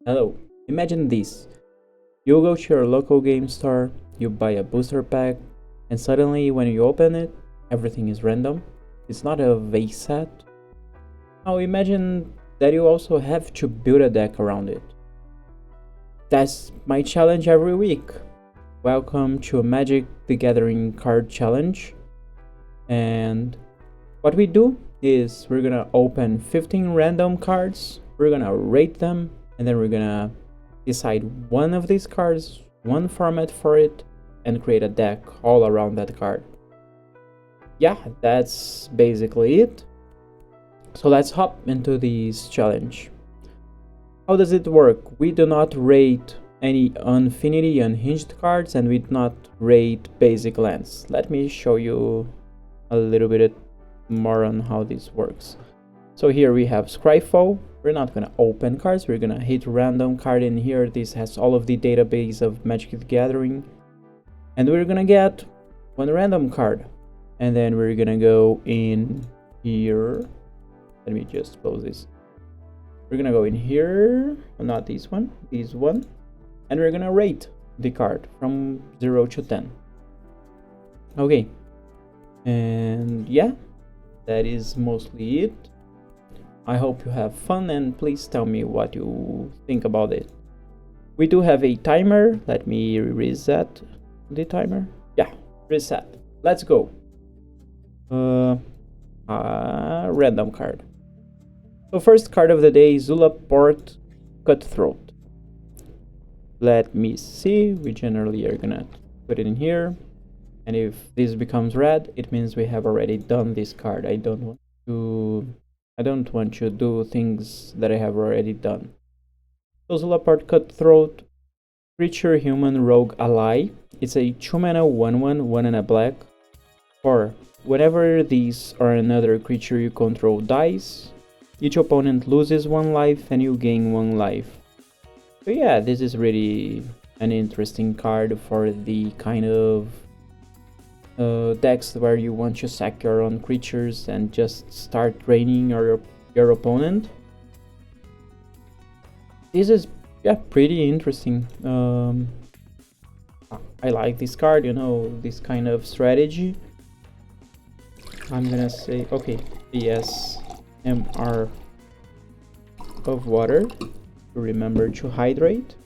Hello, imagine this. You go to your local game store, you buy a booster pack, and suddenly when you open it, everything is random. It's not a vase set. Now imagine that you also have to build a deck around it. That's my challenge every week. Welcome to a Magic the Gathering card challenge. And what we do is we're gonna open 15 random cards, we're gonna rate them, and then we're gonna decide one of these cards, one format for it, and create a deck all around that card. Yeah, that's basically it. So let's hop into this challenge. How does it work? We do not rate any Infinity Unhinged cards, and we do not rate basic lands. Let me show you a little bit more on how this works. So here we have Scryfall. We're not gonna open cards, we're gonna hit random card in here. This has all of the database of Magic the Gathering. And we're gonna get one random card. And then we're gonna go in here. Let me just close this. We're gonna go in here, not this one, this one. And we're gonna rate the card from 0 to 10. Okay. And yeah, that is mostly it. I hope you have fun and please tell me what you think about it. We do have a timer. Let me reset the timer. Yeah, reset. Let's go. Random card. So first card of the day, Zula Port Cutthroat. Let me see. We generally are gonna put it in here. And if this becomes red, it means we have already done this card. I don't want to do things that I have already done. So Zulapart Cutthroat, creature, human, rogue, ally. It's a 2-mana 1/1, 1 and a black. Or whenever these or another creature you control dies, each opponent loses 1 life and you gain 1 life. So yeah, this is really an interesting card for the kind of decks where you want to sack your own creatures and just start draining your opponent. This is pretty interesting. I like this card, this kind of strategy. I'm gonna say, okay, yes, MR of water. Remember to hydrate.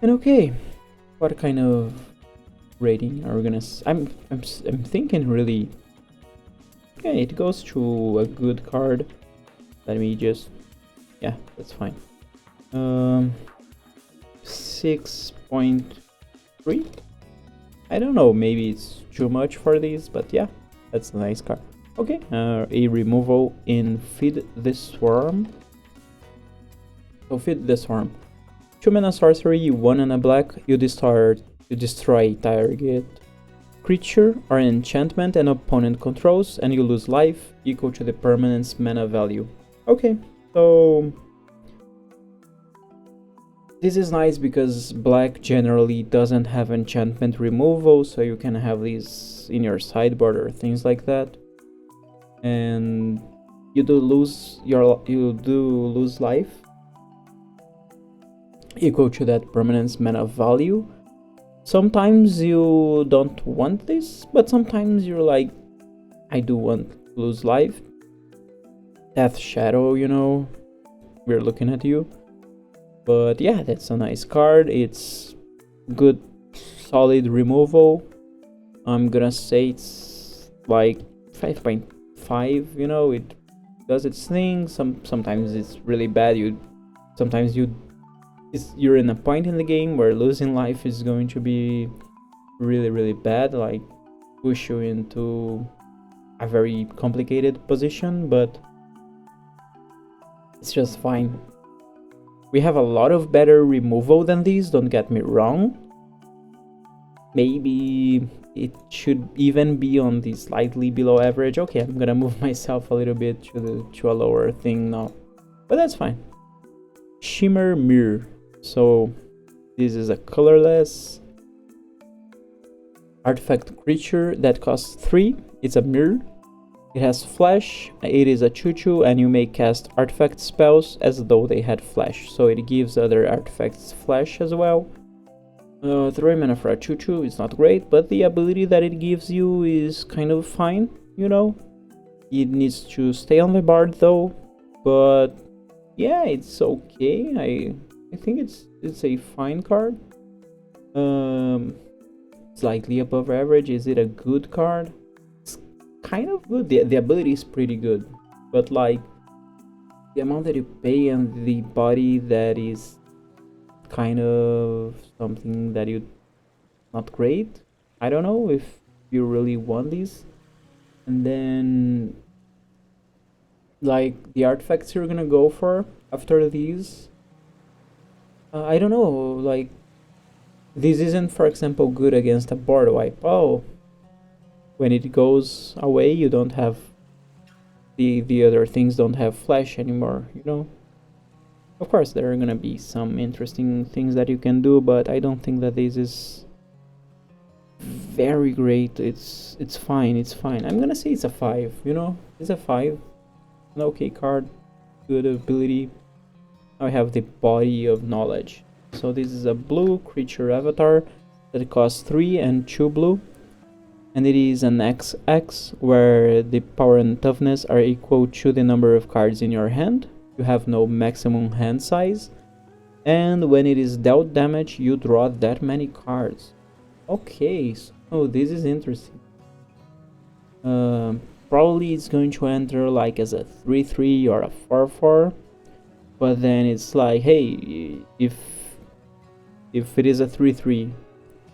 And okay, what kind of rating are we gonna? I'm thinking really. Yeah, it goes to a good card. Let me just. Yeah, that's fine. 6.3. I don't know. Maybe it's too much for these, but yeah, that's a nice card. Okay, a removal in Feed the Swarm. So Feed the Swarm. 2-mana sorcery, 1 and a black, you destroy target creature or enchantment an opponent controls, and you lose life equal to the permanent's mana value. Okay, so this is nice because black generally doesn't have enchantment removal, so you can have these in your sideboard or things like that. And you do lose life equal to that permanent's mana value. Sometimes you don't want this, but sometimes you're like, I do want to lose life. Death Shadow, we're looking at you. But yeah, that's a nice card. It's good, solid removal. I'm gonna say it's like 5.5, it does its thing. Sometimes it's really bad. You're in a point in the game where losing life is going to be really, really bad, like push you into a very complicated position, but it's just fine. We have a lot of better removal than these, don't get me wrong. Maybe it should even be on the slightly below average. Okay, I'm gonna move myself a little bit to a lower thing now, but that's fine. Shimmer Mirror. So this is a colorless artifact creature that costs 3. It's a mirror. It has flash, it is a 2/2, and you may cast artifact spells as though they had flash, so it gives other artifacts flash as well. 3 mana for a 2/2 is not great, but the ability that it gives you is kind of fine, you know? It needs to stay on the board though, but yeah, it's okay. I think it's a fine card. Slightly above average. Is it a good card? It's kind of good. The ability is pretty good, but like the amount that you pay and the body that is kind of something that you not great. I don't know if you really want these. And then like the artifacts you're gonna go for after these, I don't know, like this isn't, for example, good against a board wipe. Oh, when it goes away, you don't have the other things don't have flash anymore, you know? Of course, there are gonna be some interesting things that you can do, but I don't think that this is very great. It's fine. It's fine. I'm gonna say it's a 5. You know, it's a 5. An okay card, good ability. Now I have the body of knowledge. So this is a blue creature avatar that costs 3 and 2 blue, and it is an XX where the power and toughness are equal to the number of cards in your hand. You have no maximum hand size, and when it is dealt damage, you draw that many cards. Okay, so this is interesting. Probably it's going to enter like as a 3/3 or a 4/4, but then it's like, hey, if it is a 3/3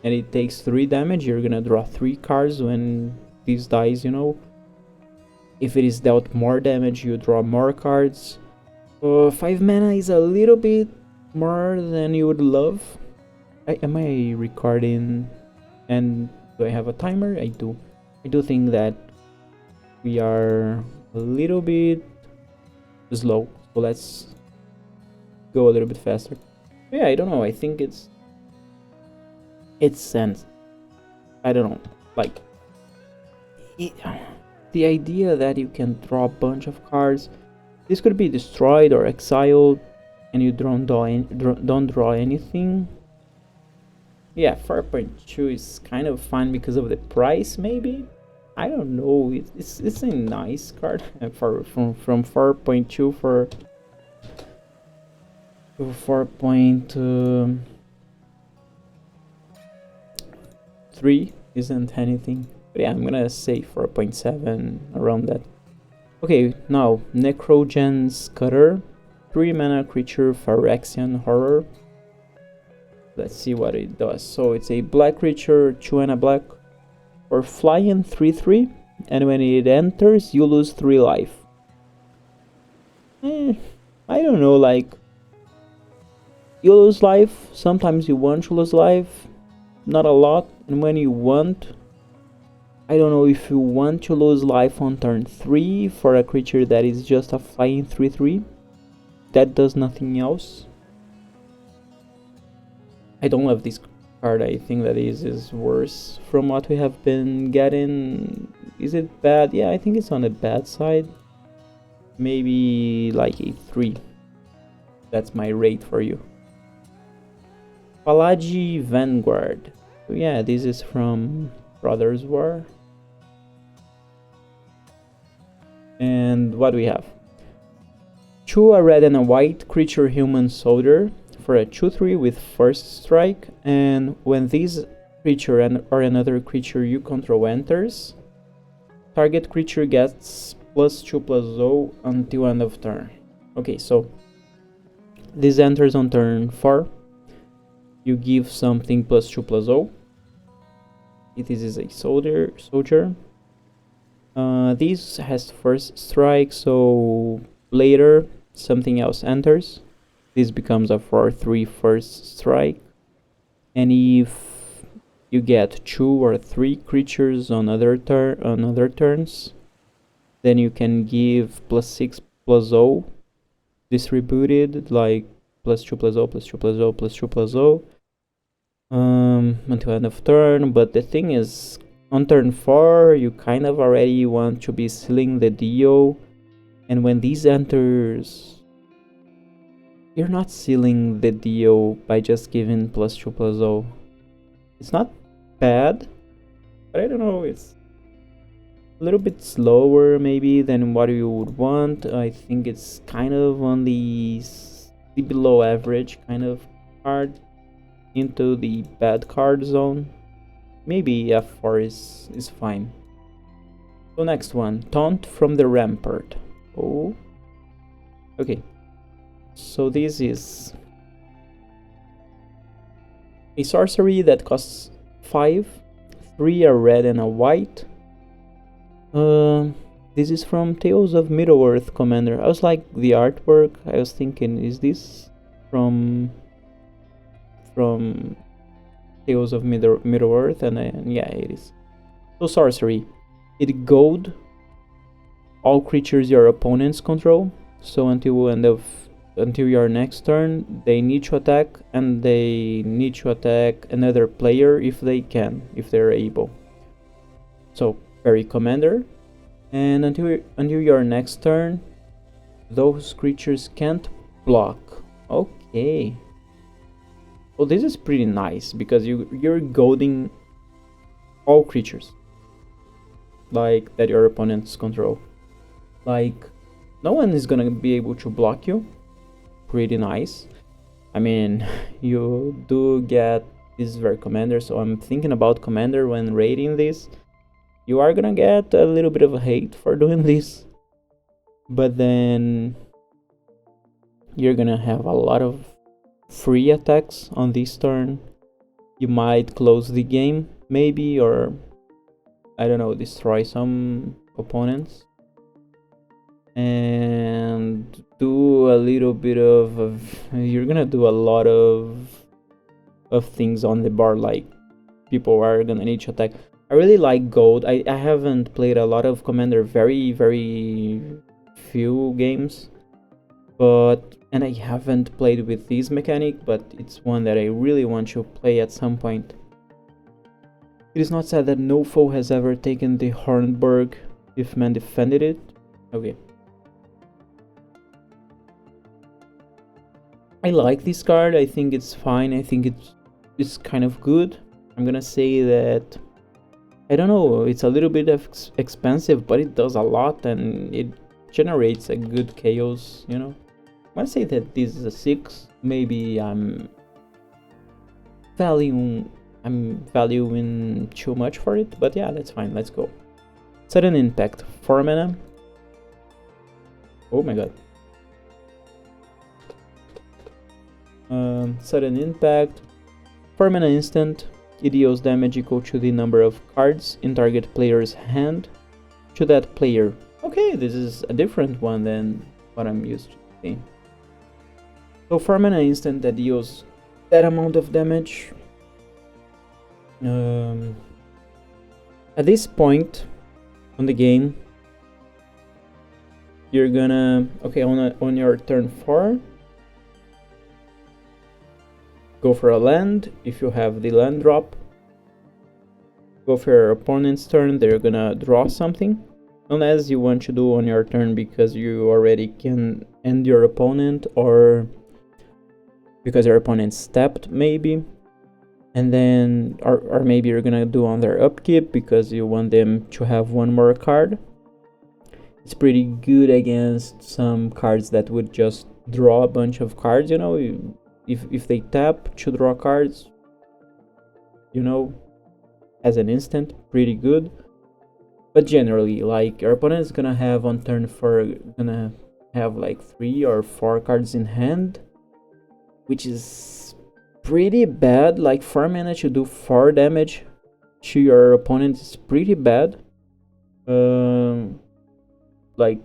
and it takes 3 damage, you're gonna draw 3 cards when this dies, you know. If it is dealt more damage, you draw more cards. 5 mana is a little bit more than you would love. Am I recording? And do I have a timer? I do. I do think that we are a little bit slow, so let's go a little bit faster. Yeah, I don't know. I think it's sense. I don't know. Like the idea that you can draw a bunch of cards. This could be destroyed or exiled, and you don't draw anything. Yeah, 4.2 is kind of fun because of the price, maybe. I don't know. It's a nice card from 4.2 for 4.3 isn't anything. But yeah, I'm gonna say 4.7 around that. Okay, now Necrogen's Cutter, 3 mana creature Phyrexian Horror. Let's see what it does. So it's a black creature, 2 and a black, or flying 3/3, and when it enters, you lose 3 life. I don't know, like you lose life. Sometimes you want to lose life, not a lot, and when you want, I don't know if you want to lose life on turn 3 for a creature that is just a flying 3/3 that does nothing else. I don't love this card. I think that is worse from what we have been getting. Is it bad? Yeah, I think it's on the bad side. Maybe like a 3. That's my rate for you. Palagi Vanguard. So yeah, this is from Brothers War. And what do we have? 2 a red and a white creature human soldier for a 2/3 with first strike, and when this creature or another creature you control enters, target creature gets +2/+0 until end of turn. Okay, so this enters on turn 4. You give something +2/+0. This is a soldier. This has first strike, so later something else enters. This becomes a 4/3 first strike, and if you get 2 or 3 creatures on other turns, then you can give +6/+0 distributed, like +2/+0, +2/+0, +2/+0 until end of turn. But the thing is, On turn 4, you kind of already want to be sealing the deal, and when this enters, you're not sealing the deal by just giving +2/+0. It's not bad, but I don't know, it's a little bit slower maybe than what you would want. I think it's kind of on the below average kind of card into the bad card zone. Maybe F4 is fine. So next one, Taunt from the Rampart. Oh, okay. So this is a sorcery that costs 5, 3 a red and a white. This is from Tales of Middle-earth Commander. I was like, the artwork, I was thinking, is this from Tales of Middle-earth? And yeah, it is. So sorcery, it gold all creatures your opponents control. So until your next turn, they need to attack, and they need to attack another player if they can, if they're able. So very commander, and until your next turn, those creatures can't block. Okay. Well, this is pretty nice because you're goading all creatures like that your opponents control. Like, no one is gonna be able to block you. Pretty nice. I mean, you do get this very commander, so I'm thinking about commander when rating this. You are gonna get a little bit of a hate for doing this, but then you're gonna have a lot of free attacks on this turn. You might close the game, maybe, or I don't know, destroy some opponents, and do a little bit of you're gonna do a lot of things on the board, like people are gonna need to attack. I really like gold. I haven't played a lot of commander, very few games, and I haven't played with this mechanic, but it's one that I really want to play at some point. It is not said that no foe has ever taken the Hornburg if man defended it. Okay. I like this card. I think it's fine. I think it's kind of good. I'm gonna say that, I don't know, it's a little bit expensive, but it does a lot and it generates a good chaos, you know. I'm gonna say that this is a 6. Maybe I'm valuing too much for it, but yeah, that's fine. Let's go. Sudden Impact, 4 mana. Oh my god. Sudden Impact, 4 mana instant. It deals damage equal to the number of cards in target player's hand to that player. Okay, this is a different one than what I'm used to seeing. So 4 mana instant that deals that amount of damage. At this point on the game, you're gonna, okay, on your turn 4, go for a land if you have the land drop. Go for your opponent's turn, they're gonna draw something. Unless you want to do on your turn because you already can end your opponent, or because your opponent stepped maybe. And then, or maybe you're gonna do on their upkeep because you want them to have one more card. It's pretty good against some cards that would just draw a bunch of cards, you know. If they tap to draw cards, you know, as an instant, pretty good. But generally, like, your opponent is gonna have on turn 4, gonna have like 3 or 4 cards in hand, which is pretty bad. Like 4 mana to do 4 damage to your opponent is pretty bad. Like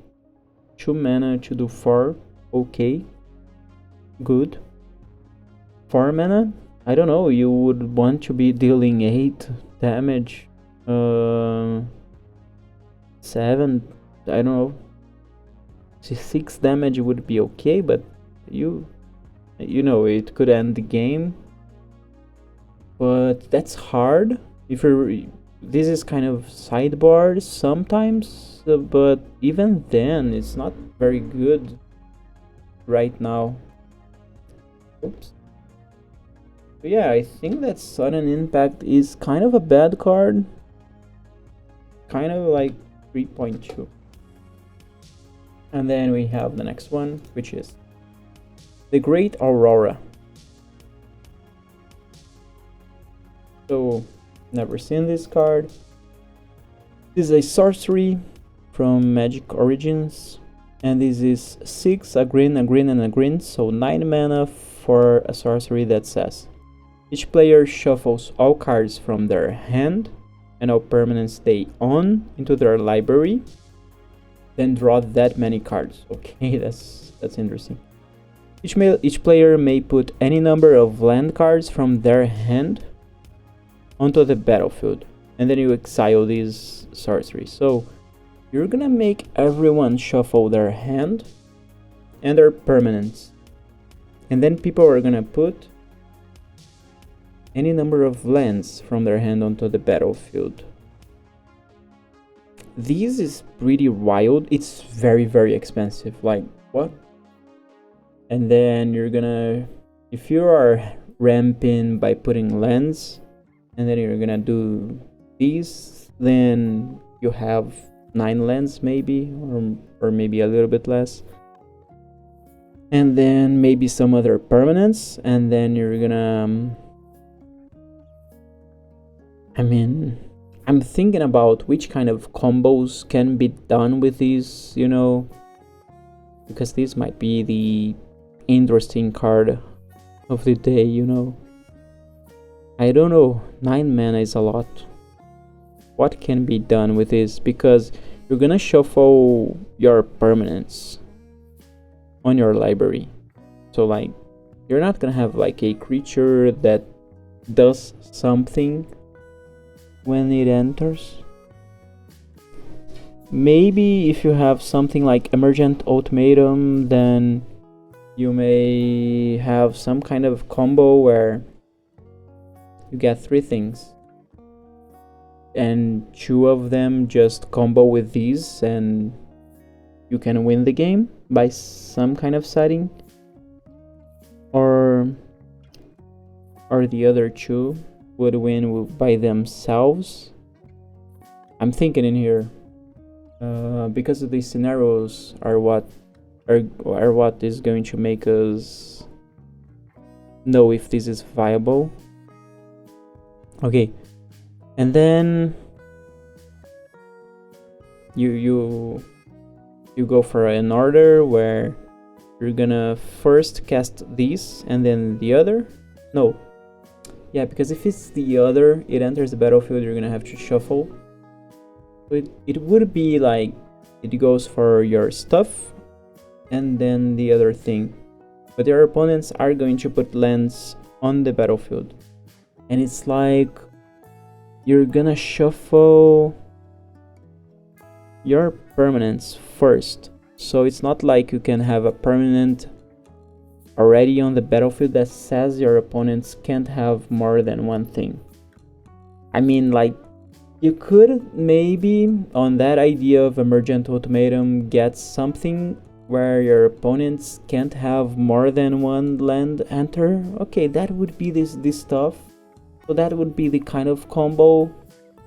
2 mana to do 4, okay, good. 4 mana, I don't know, you would want to be dealing 8 damage, 7, I don't know, 6 damage would be okay, but you know, it could end the game. But that's hard. If this is kind of sidebar sometimes, but even then it's not very good right now. Oops. But yeah, I think that Sudden Impact is kind of a bad card. Kind of like 3.2. And then we have the next one, which is the Great Aurora. So, never seen this card. This is a sorcery from Magic Origins, and this is 6, a green, and a green, so 9 mana for a sorcery that says each player shuffles all cards from their hand and all permanents they own into their library, then draw that many cards. Okay, that's interesting. Each player may put any number of land cards from their hand onto the battlefield, and then you exile these sorceries. So you're gonna make everyone shuffle their hand and their permanents, and then people are gonna put any number of lands from their hand onto the battlefield. This is pretty wild. It's very, very expensive. Like, what? And then you're gonna, if you are ramping by putting lands, and then you're gonna do these, then you have 9 lands maybe, or maybe a little bit less. And then maybe some other permanents, and then you're gonna... I'm thinking about which kind of combos can be done with these, you know, because this might be the interesting card of the day, you know. I don't know, 9 mana is a lot. What can be done with this? Because you're gonna shuffle your permanents on your library. So like, you're not gonna have like a creature that does something when it enters. Maybe if you have something like Emergent Ultimatum, then you may have some kind of combo where you get 3 things and 2 of them just combo with these, and you can win the game by some kind of setting, or the other 2 would win by themselves. I'm thinking in here, because of these scenarios are what is going to make us know if this is viable. Okay, and then you go for an order where you're gonna first cast these and then the other. No. Yeah, because if it's the other, it enters the battlefield, you're gonna have to shuffle. So it would be like, it goes for your stuff and then the other thing. But your opponents are going to put lands on the battlefield. And it's like, you're gonna shuffle your permanents first. So it's not like you can have a permanent already on the battlefield that says your opponents can't have more than one thing. I mean, like, you could maybe, on that idea of Emergent Ultimatum, get something where your opponents can't have more than one land enter. Okay, that would be this stuff. So that would be the kind of combo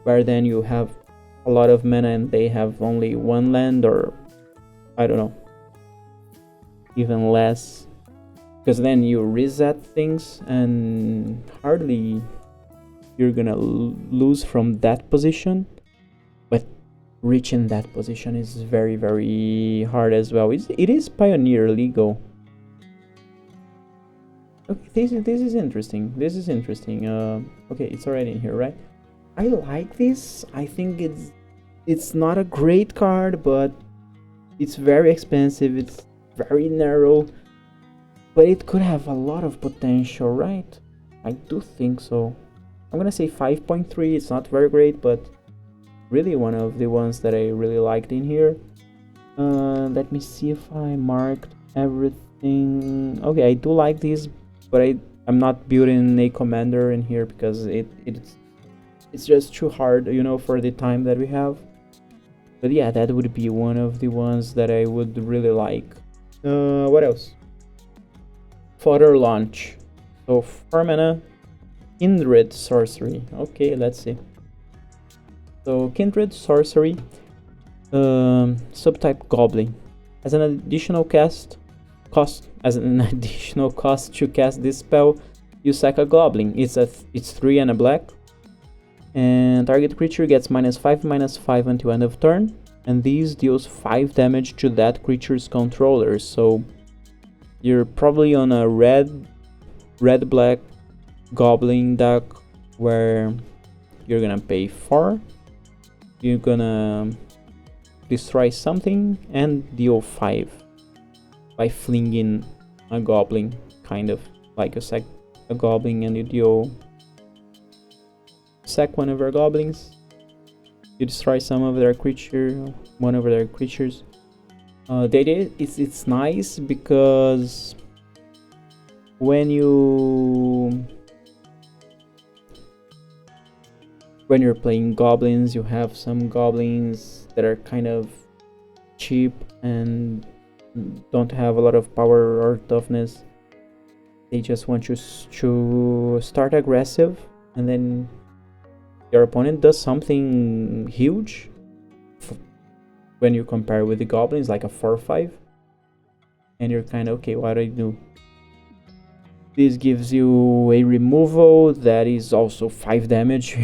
where then you have a lot of mana and they have only one land, or I don't know, even less. Because then you reset things and hardly you're gonna lose from that position. But reaching that position is very, very hard as well. It is Pioneer legal. Okay, this is interesting. This is interesting. Okay, it's already in here, right? I like this. I think it's not a great card, but it's very expensive. It's very narrow. But it could have a lot of potential, right? I do think so. I'm gonna say 5.3. It's not very great, but really one of the ones that I really liked in here. Let me see if I marked everything. Okay, I do like these, but I'm not building a commander in here because it's just too hard, you know, for the time that we have. But yeah, that would be one of the ones that I would really like. What else? Fodder launch. So 4 mana, Kindred sorcery. Okay, let's see. So Kindred sorcery, subtype Goblin. As an additional cost to cast this spell, you sack a Goblin. It's 3 and a black. And target creature gets -5/-5 until end of turn. And these deals 5 damage to that creature's controller. So you're probably on a red-black Goblin deck where you're gonna pay 4. You're gonna destroy something and deal 5 by flinging a Goblin, kind of like you sack a Goblin and you sack one of our Goblins. You destroy one of their creatures. The idea is it's nice because when you're playing goblins, you have some goblins that are kind of cheap and don't have a lot of power or toughness. They just want you to start aggressive, and then your opponent does something huge when you compare with the goblins, like a 4/5, and you're kind of, okay, what do I do? This gives you a removal that is also 5 damage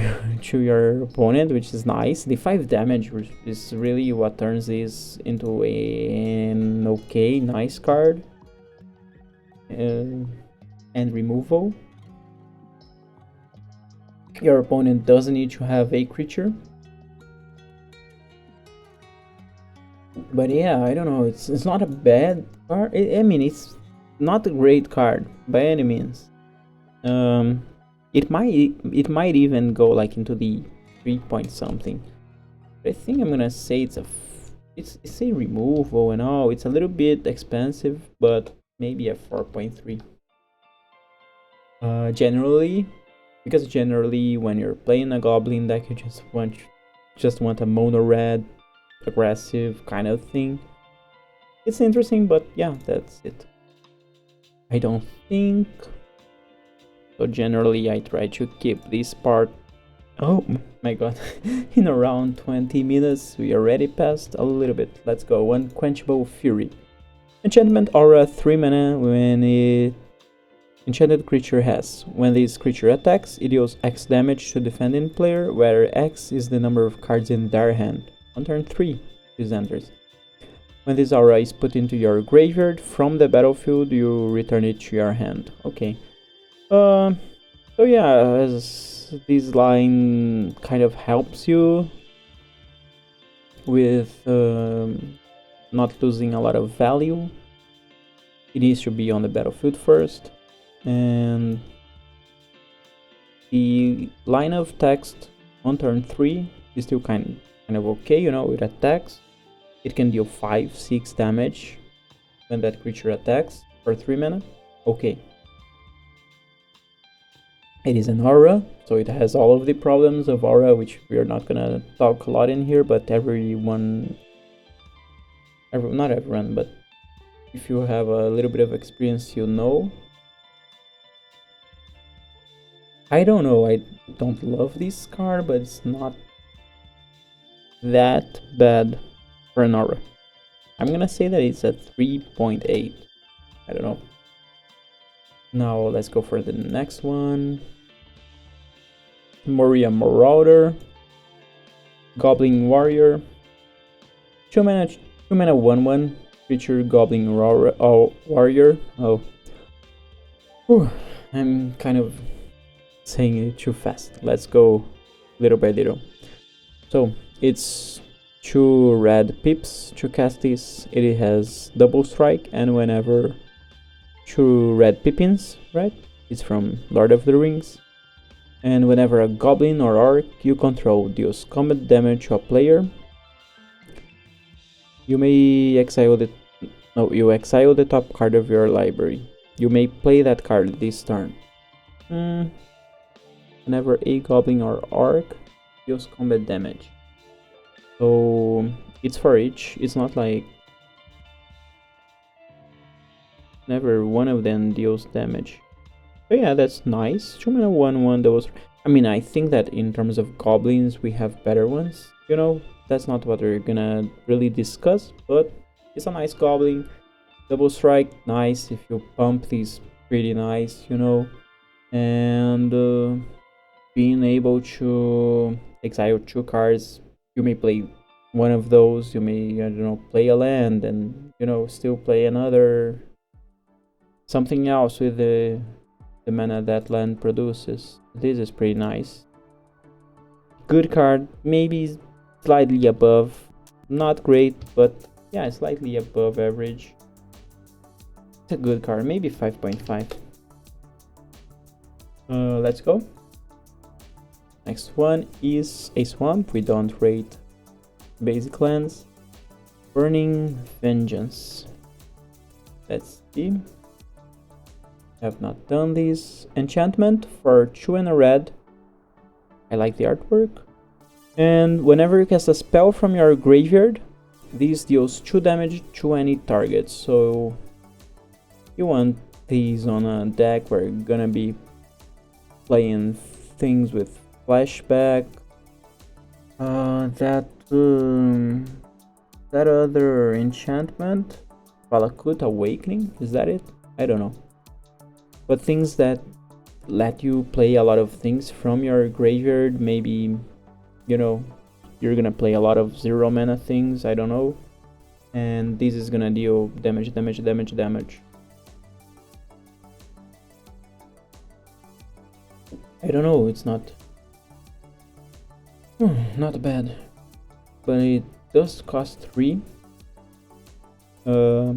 to your opponent, which is nice. The 5 damage is really what turns this into an okay, nice card. And removal. Your opponent doesn't need to have a creature. But yeah, I don't know, it's not a bad card. I mean, it's not a great card by any means. It might even go like into the 3 point something. But I think I'm gonna say it's a removal and all. It's a little bit expensive, but maybe a 4.3. Generally, because generally when you're playing a goblin deck, you just want a mono red aggressive kind of thing. It's interesting, but yeah, that's it. I don't think so. Generally, I try to keep this part. Oh my god, in around 20 minutes, we already passed a little bit. Let's go. Unquenchable Fury. Enchantment aura, 3 mana. When it enchanted creature has. When this creature attacks, it deals X damage to defending player, where X is the number of cards in their hand. On turn 3, this enters. When this aura is put into your graveyard from the battlefield, you return it to your hand. Okay. So yeah, as this line kind of helps you with not losing a lot of value. It needs to be on the battlefield first. And the line of text on turn 3 is still kind of okay, you know, it attacks. It can deal 5-6 damage when that creature attacks for 3 mana. Okay. It is an aura, so it has all of the problems of aura, which we are not gonna talk a lot in here, but not everyone, but if you have a little bit of experience, you know. I don't know, I don't love this card, but it's not that bad for an aura. I'm gonna say that it's a 3.8. I don't know. Now let's go for the next one. Moria Marauder. Goblin Warrior. 2 mana 1/1. Creature Goblin Warrior. Oh. Whew. I'm kind of saying it too fast. Let's go little by little. So it's 2 red pips to cast this. It has double strike, and whenever 2 red pippins, right? It's from Lord of the Rings. And whenever a goblin or orc you control deals combat damage to a player, you may exile the top card of your library. You may play that card this turn. whenever a goblin or orc deals combat damage. So it's for each. It's not like whenever one of them deals damage. But yeah, that's nice. 2-mana 1/1. That was. I mean, I think that in terms of goblins, we have better ones. You know, that's not what we're gonna really discuss, but it's a nice goblin. Double strike, nice. If you pump these, pretty nice, you know. And being able to exile 2 cards, you may play one of those. You may, I don't know, play a land and, you know, still play another something else with the mana that land produces. This is pretty nice. Good card, maybe slightly above. Not great, but yeah, slightly above average. It's a good card, maybe 5.5. Let's go. Next one is a swamp. We don't rate basic lands. Burning Vengeance. Let's see. Have not done this. Enchantment for 2 and a red. I like the artwork. And whenever you cast a spell from your graveyard, this deals 2 damage to any target. So you want these on a deck where you're gonna be playing things with flashback. That other enchantment, Valakut Awakening, is that it? I don't know. But things that let you play a lot of things from your graveyard, maybe, you know, you're gonna play a lot of 0 mana things, I don't know. And this is gonna deal damage. I don't know, it's not bad, but it does cost 3. I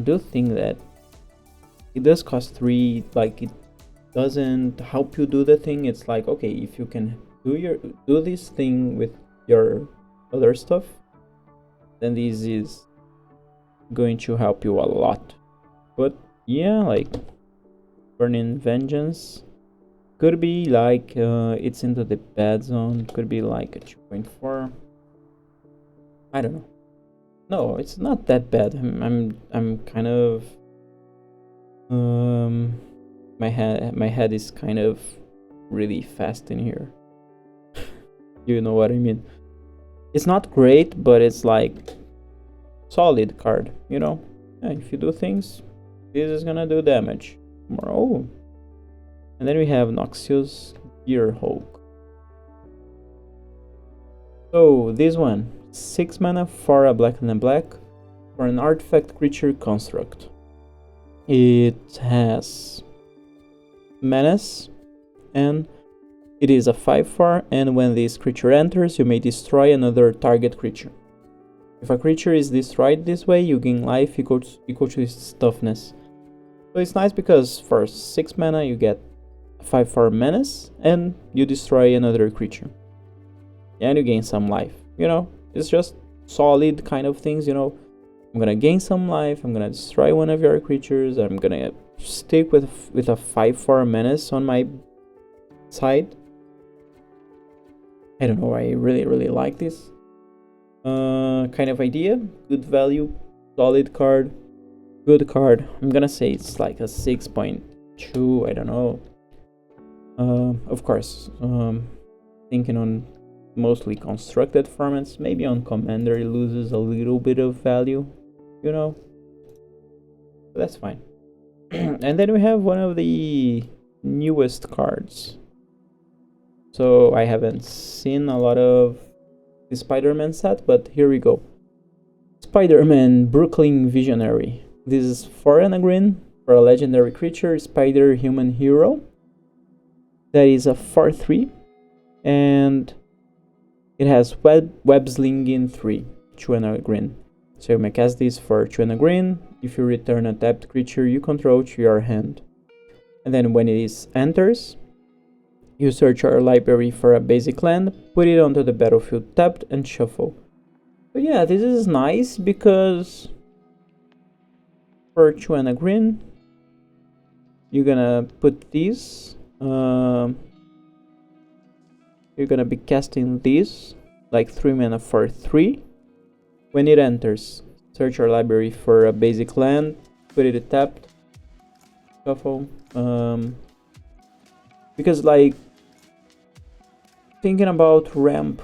do think that it does cost 3, like it doesn't help you do the thing. It's like, okay, if you can do this thing with your other stuff, then this is going to help you a lot. But yeah, like Burning Vengeance could be like it's into the bad zone, could be like a 2.4. I don't know. No, it's not that bad. I'm kind of my head is kind of really fast in here. You know what I mean? It's not great, but it's like solid card, you know? Yeah, if you do things, this is gonna do damage. Oh. And then we have Noxious Gearhulk. So this one, 6 mana for a black and a black for an artifact creature construct. It has menace, and it is a 5/4, and when this creature enters, you may destroy another target creature. If a creature is destroyed this way, you gain life equal to its toughness. So it's nice because for 6 mana you get a 5/4 menace, and you destroy another creature. And you gain some life, you know? It's just solid kind of things, you know? I'm gonna gain some life, I'm gonna destroy one of your creatures, I'm gonna stick with a 5/4 menace on my side. I don't know, I really like this kind of idea. Good value, solid card, good card. I'm gonna say it's like a 6.2, I don't know. Of course, thinking on mostly constructed formats, maybe on Commander it loses a little bit of value, you know, but that's fine. And then we have one of the newest cards. So I haven't seen a lot of the Spider-Man set, but here we go. Spider-Man Brooklyn Visionary. This is 4 and a green for a legendary creature, Spider Human Hero. That is a 4/3, and it has web slinging 3, 2 and a green. So you may cast this for 2 and a green if you return a tapped creature you control to your hand. And then when it enters, you search your library for a basic land, put it onto the battlefield tapped, and shuffle. So yeah, this is nice because for 2 and a green, you're gonna put these You're gonna be casting this, like 3 mana for 3. When it enters, search your library for a basic land, put it tapped, shuffle. Because like, thinking about ramp,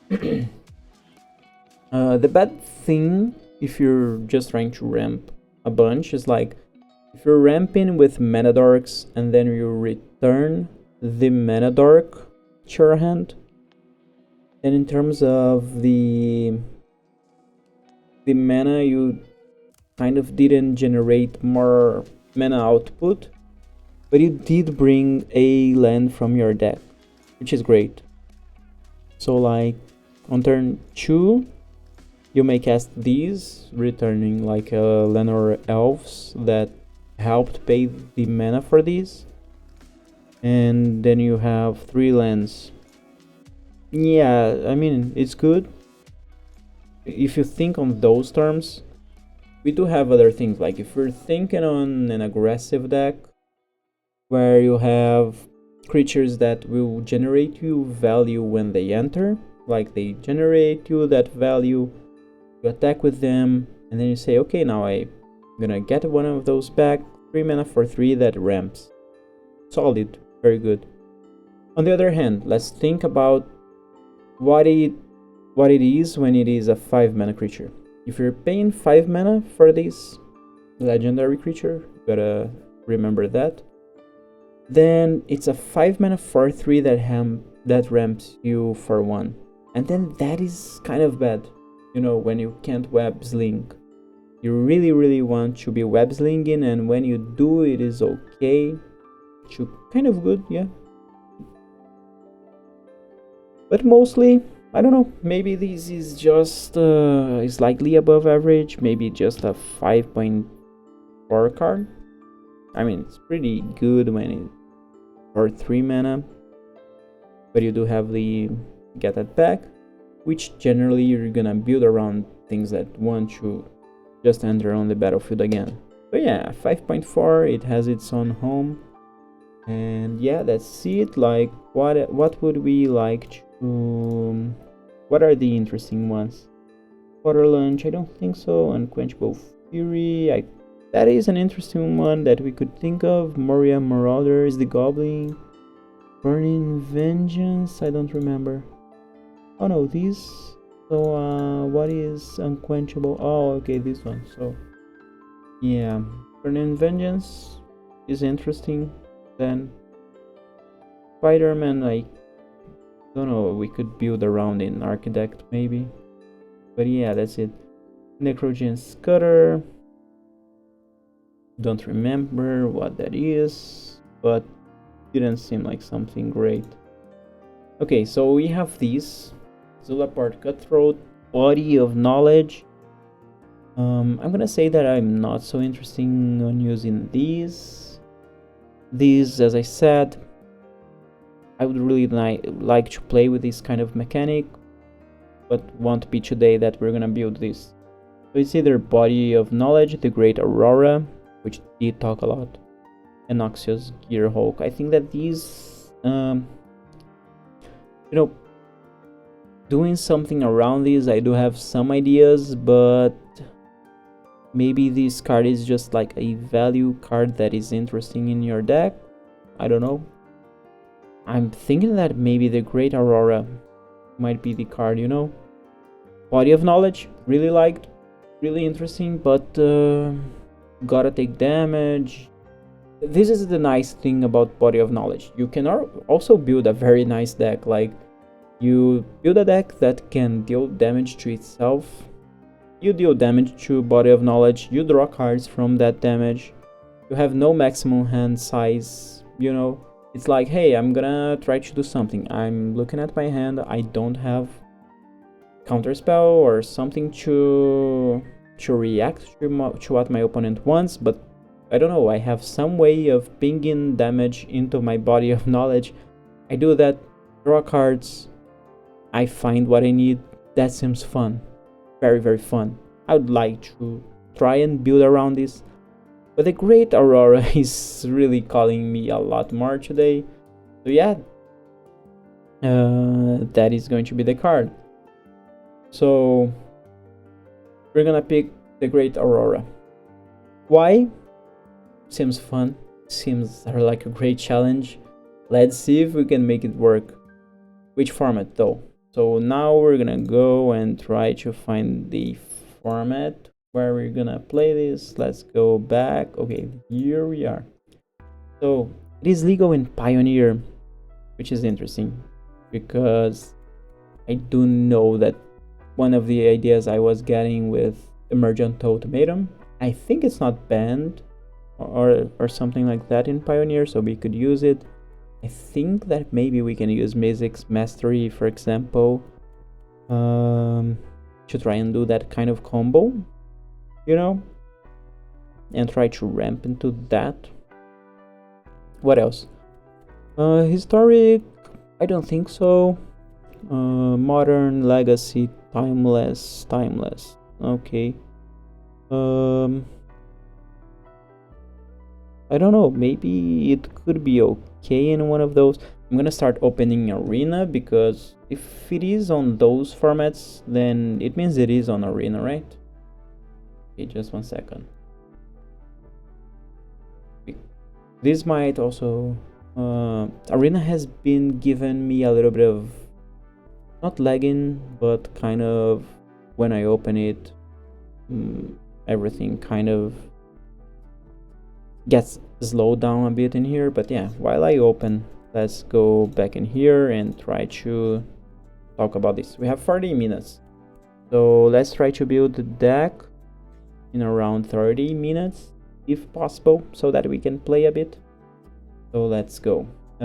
the bad thing if you're just trying to ramp a bunch is like, if you're ramping with mana dorks and then you return the mana dork to your hand, then in terms of the mana, you kind of didn't generate more mana output, but you did bring a land from your deck, which is great. So like on turn 2, you may cast these, returning like a land or elves that helped pay the mana for these, and then you have 3 lands. Yeah, I mean, it's good. If you think on those terms, we do have other things, like if you're thinking on an aggressive deck where you have creatures that will generate you value when they enter, like they generate you that value, you attack with them, and then you say, okay, now I'm gonna get one of those back, 3 mana for 3 that ramps. Solid, very good. On the other hand, let's think about what it is when it is a 5 mana creature. If you're paying 5 mana for this legendary creature, you gotta remember that, then it's a 5 mana for 3 that ramps you for 1. And then that is kind of bad, you know, when you can't web sling. You really want to be web slinging, and when you do, it is okay to kind of good, yeah. But mostly, I don't know, maybe this is just slightly above average, maybe just a 5.4 card. I mean, it's pretty good when it's for 3 mana, but you do have the get that back, which generally you're gonna build around things that want to just enter on the battlefield again. But yeah, 5.4, it has its own home. And yeah, that's it. Like, what would we like to... What are the interesting ones? Water Lunch, I don't think so. Unquenchable Fury, that is an interesting one that we could think of. Moria Marauder is the Goblin. Burning Vengeance, I don't remember. Oh no, these. So what is Unquenchable? Oh, okay, this one. So yeah, Burning Vengeance is interesting. Then Spider-Man, I don't know, we could build around in Architect maybe. But yeah, that's it. Necrogen Scudder, don't remember what that is, but didn't seem like something great. Okay, so we have these. Zulapart Cutthroat, Body of Knowledge. I'm gonna say that I'm not so interested on using these. These, as I said, I would really like to play with this kind of mechanic, but won't be today that we're gonna build this. So it's either Body of Knowledge, the Great Aurora, which did talk a lot, and Noxious Gearhulk. I think that these, you know, doing something around these, I do have some ideas, but maybe this card is just like a value card that is interesting in your deck. I don't know. I'm thinking that maybe the Great Aurora might be the card, you know. Body of Knowledge, really liked, really interesting, but gotta take damage. This is the nice thing about Body of Knowledge. You can also build a very nice deck. Like, you build a deck that can deal damage to itself. You deal damage to Body of Knowledge. You draw cards from that damage. You have no maximum hand size, you know. It's like, hey, I'm gonna try to do something. I'm looking at my hand. I don't have counterspell or something to react to what my opponent wants, but I don't know, I have some way of pinging damage into my Body of Knowledge. I do that, draw cards, I find what I need. That seems fun. Very, very fun. I would like to try and build around this, But the Great Aurora is really calling me a lot more today. So yeah, that is going to be the card. So we're gonna pick the Great Aurora. Why? Seems fun. Seems like a great challenge. Let's see if we can make it work. Which format though? So now we're gonna go and try to find the format where we're gonna play this. Let's go back. Okay, here we are. So it is legal in Pioneer, which is interesting because I do know that one of the ideas I was getting with Emergent Ultimatum, I think it's not banned or something like that in Pioneer, so we could use it. I think that maybe we can use Mizzix Mastery, for example, to try and do that kind of combo, you know, and try to ramp into that. What else? Historic, I don't think so. Modern, Legacy, Timeless. Okay. I don't know, maybe it could be okay in one of those. I'm gonna start opening Arena because if it is on those formats, then it means it is on Arena, right? Okay, just 1 second. This might also... Arena has been given me a little bit of... not lagging, but kind of... when I open it, everything kind of gets slowed down a bit in here. But yeah, while I open, let's go back in here and try to talk about this. We have 40 minutes, so let's try to build the deck in around 30 minutes if possible, so that we can play a bit. So let's go. Do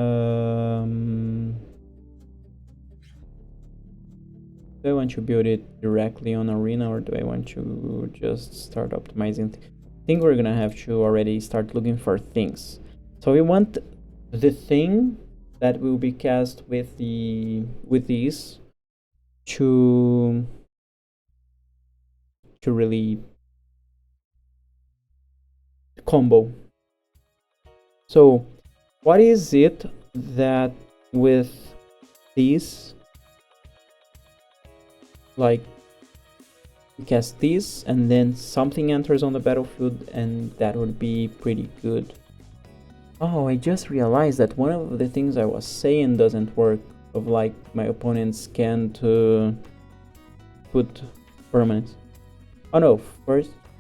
I want to build it directly on Arena, or do I want to just start optimizing? I think we're gonna have to already start looking for things. So we want the thing that will be cast with these to really combo. So what is it that with these, like, we cast this and then something enters on the battlefield, and that would be pretty good. Oh, I just realized that one of the things I was saying doesn't work, of like my opponents can't put permanents. Oh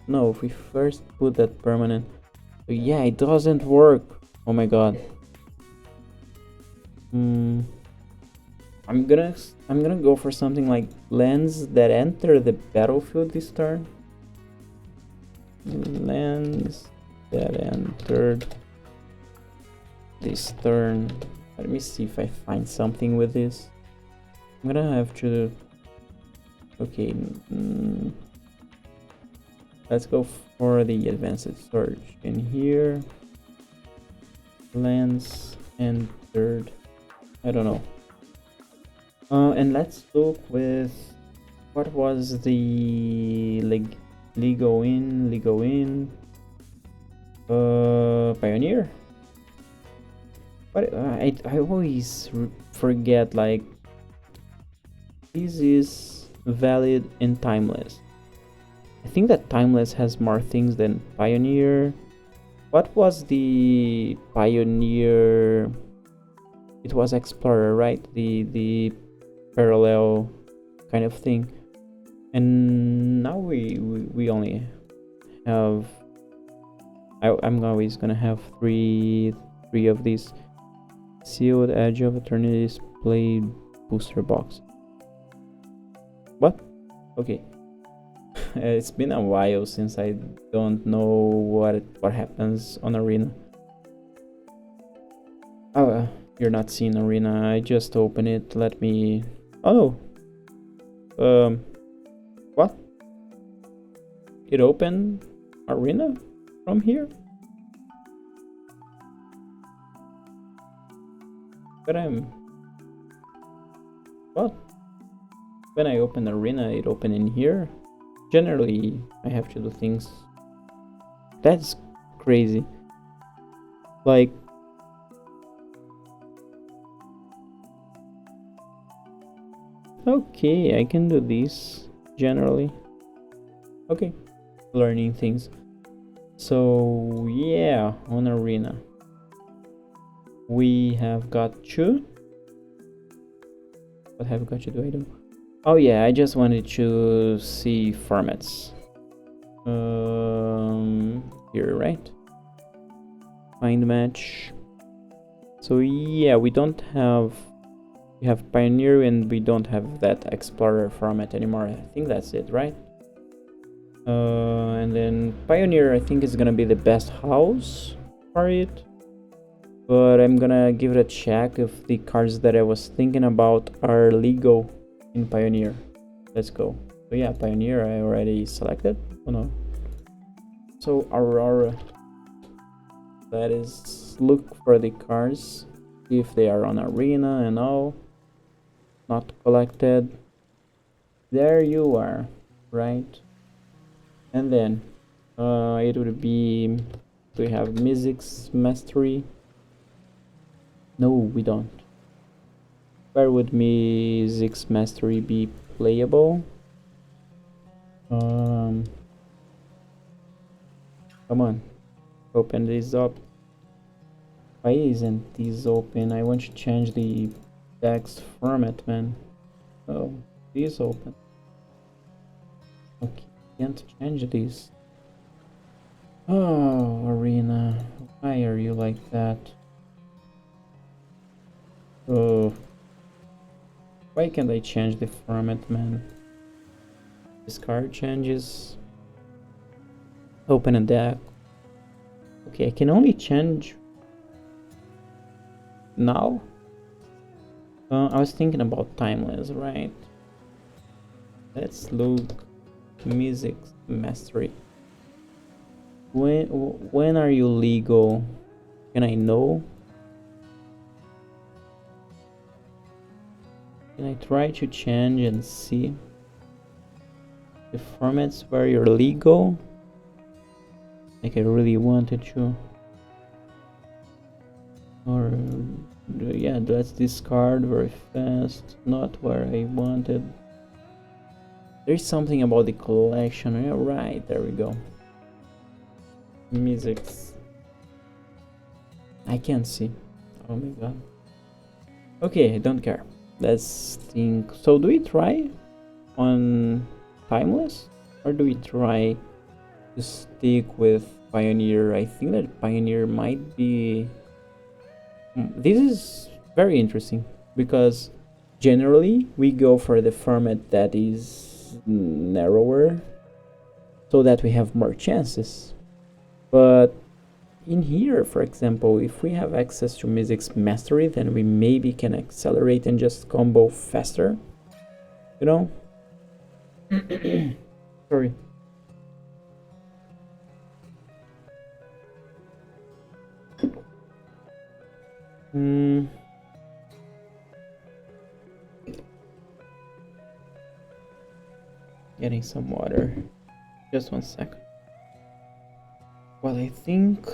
no, if we first put that permanent, yeah, it doesn't work. Oh my god. I'm gonna go for something like lands that enter the battlefield this turn. Lands that entered this turn. Let me see if I find something with this. I'm gonna have to... okay, let's go for the advanced search in here. Lands entered, I don't know. And let's look with what was the Lego in Pioneer. But I always forget, like, this is valid in Timeless. I think that Timeless has more things than Pioneer. What was the Pioneer? It was Explorer, right? The parallel kind of thing. And now we only have... I'm always gonna have three of these. Sealed Edge of Eternity display booster box. What? Okay. It's been a while since I don't know what happens on Arena. Oh, you're not seeing Arena. I just opened it. Let me... oh no. What? It opened Arena from here? But what? When I open Arena, it opened in here? Generally, I have to do things... That's crazy. Like, okay, I can do this generally. Okay, learning things. So yeah, on arena we have got two. What have we got to do? I don't. Oh yeah, I just wanted to see formats. Here, right? Find match. So yeah, we have Pioneer and we don't have that Explorer format anymore. I think that's it, right? And then Pioneer, I think, is gonna be the best house for it. But I'm gonna give it a check if the cards that I was thinking about are legal in Pioneer. Let's go. So yeah, Pioneer I already selected. Oh no. So Aurora. That is, look for the cards, see if they are on arena and all. Not collected. There you are, right? And then it would be, we have Music's Mastery. No, we don't. Where would Music's Mastery be playable? Come on, open this up. Why isn't this open? I want to change the text format, man. Oh, this open. Okay, can't change this. Oh, Arena, why are you like that? Oh, why can't I change the format, man? Discard changes. Open a deck. Okay, I can only change now. I was thinking about Timeless, right? Let's look. Music Mastery. When are you legal? Can I know? Can I try to change and see the formats where you're legal? Like I really wanted to. Or yeah, let's discard very fast. Not where I wanted. There's something about the collection. Yeah, right, there we go. Musics. I can't see. Oh my god. Okay, I don't care. Let's think. So do we try on Timeless? Or do we try to stick with Pioneer? I think that Pioneer might be... This is very interesting because generally we go for the format that is narrower so that we have more chances. But in here, for example, if we have access to Music's Mastery, then we maybe can accelerate and just combo faster, you know? Sorry. Getting some water. Just 1 second. Well, I think...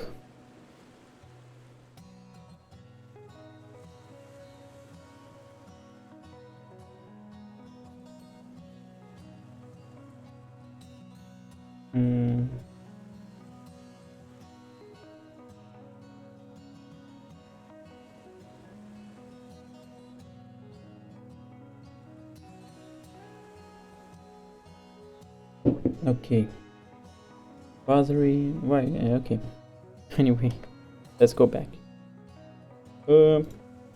Okay. Battery. Why? Okay. Anyway, let's go back.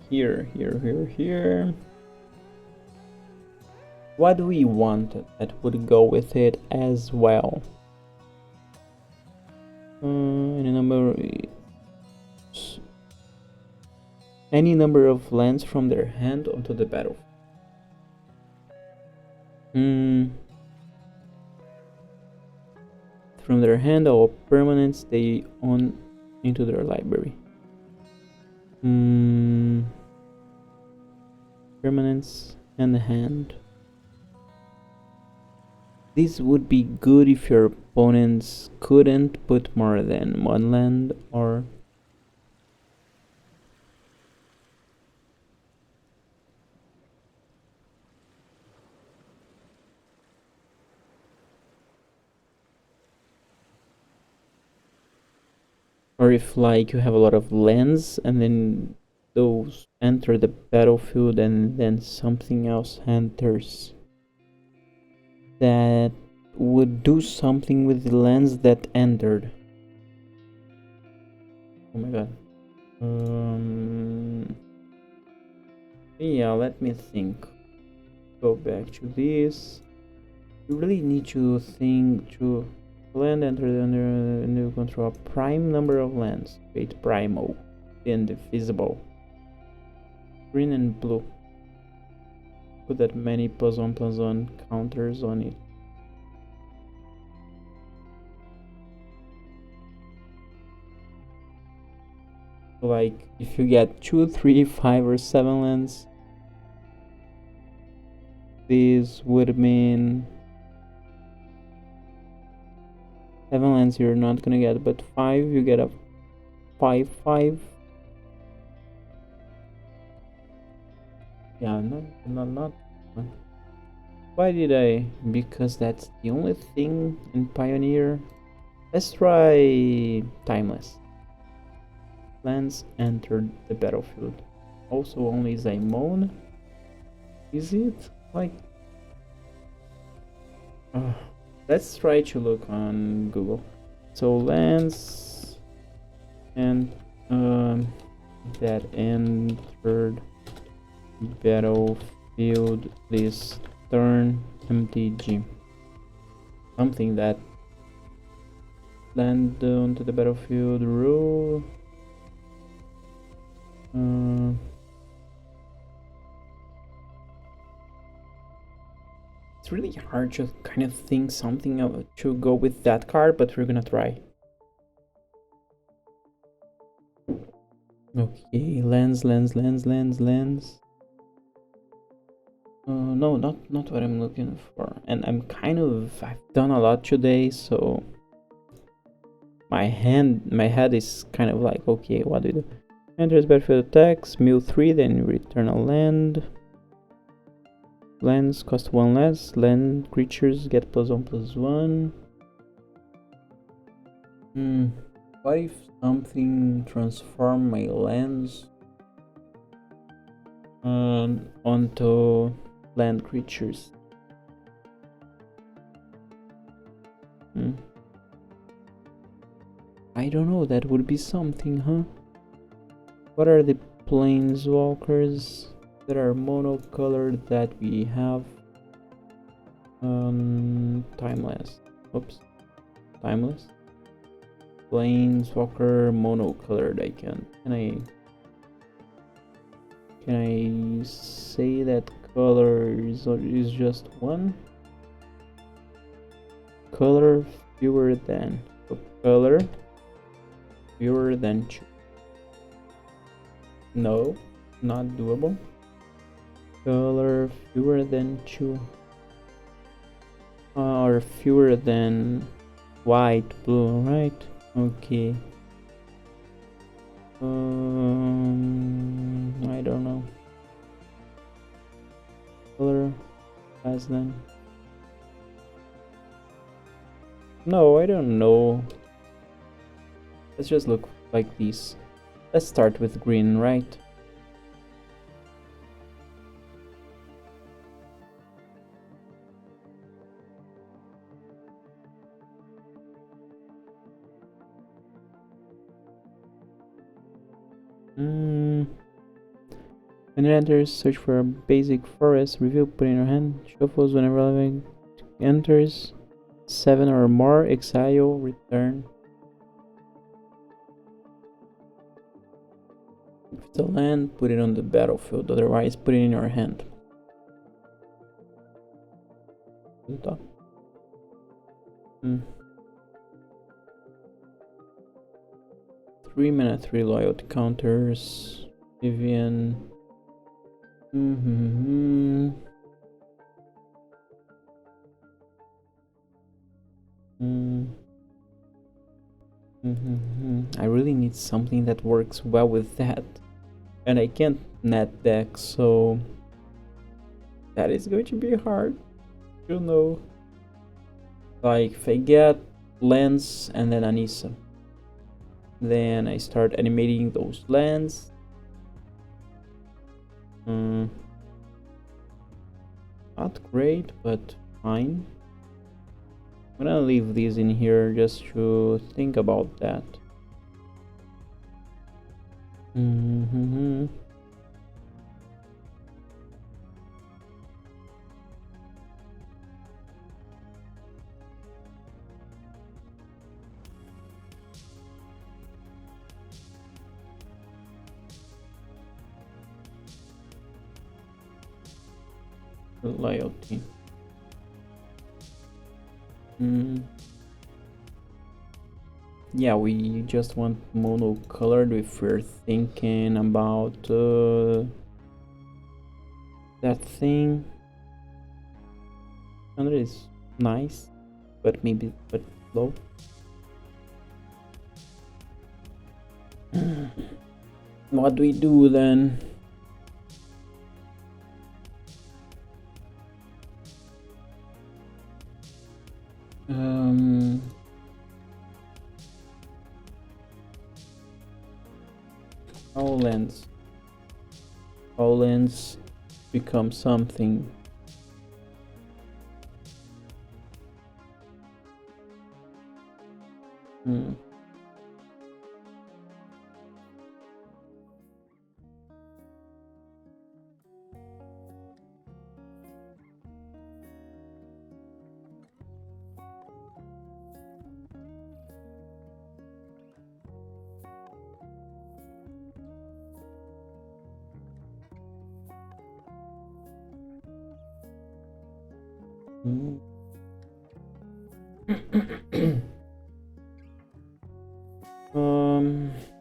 Here. What do we want that would go with it as well? Any number of lands from their hand onto the battle. From their hand or permanents they own into their library. Permanents and the hand. This would be good if your opponents couldn't put more than one land, or if like you have a lot of lands and then those enter the battlefield and then something else enters that would do something with the lands that entered. Oh my god. Yeah, let me think. Go back to this. You really need to think to land entered under new control. A prime number of lands. Wait, primal. Indivisible. Green and blue. Put that many +1/+1 counters on it. Like if you get 2, 3, 5, or 7 lands, this would mean 7 lands you're not gonna get, but 5 you get a 5/5. Yeah, not. Why did I? Because that's the only thing in Pioneer. Let's try Timeless. Lands entered the battlefield. Also only Zaimon. Is it? Like... let's try to look on Google. So lands and that entered battlefield this turn MTG. Something that land onto the battlefield rule. It's really hard to kind of think something to go with that card, but we're gonna try. Okay, lands. No, not what I'm looking for. And I've done a lot today, so my head is kind of like, okay, what do you do? Enters battlefield attacks, mill 3, then you return a land. Lands cost 1 less. Land creatures get +1/+1. What if something transform my lands onto land creatures? I don't know, that would be something, huh? What are the planeswalkers that are monocolored that we have? Timeless. Oops. Timeless. Planeswalker monocolored. Can I say that color is just one? Color fewer than. So color fewer than 2. No, not doable. Color fewer than 2. Or fewer than white, blue, right? Okay. I don't know. Color less than. No, I don't know. Let's just look like this. Let's start with green, right? When it enters, search for a basic forest, reveal, put in your hand, shuffles whenever relevant enters, 7 or more, exile, return. If it's a land, put it on the battlefield, otherwise put it in your hand. 3 mana 3 loyalty counters. Vivian. I really need something that works well with that, and I can't net deck, so that is going to be hard. You know, like if I get Lens and then Anissa, then I start animating those lands. Not great, but fine. I'm gonna leave these in here just to think about that. Loyalty. Yeah, we just want monocolored if we're thinking about that thing. 100 is nice, but maybe low. What do we do then? Hollands become something.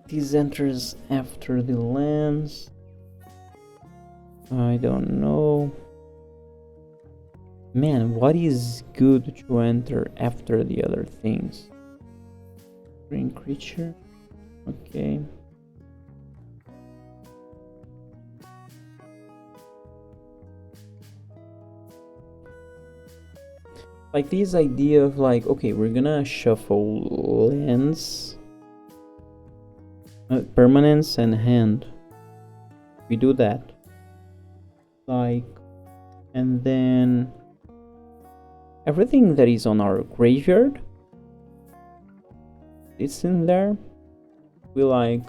These enters after the lands. I don't know. Man, what is good to enter after the other things? Green creature. Okay. Like this idea of like, okay, we're gonna shuffle lands, permanence and hand. We do that. Like, and then everything that is on our graveyard, it's in there. We like,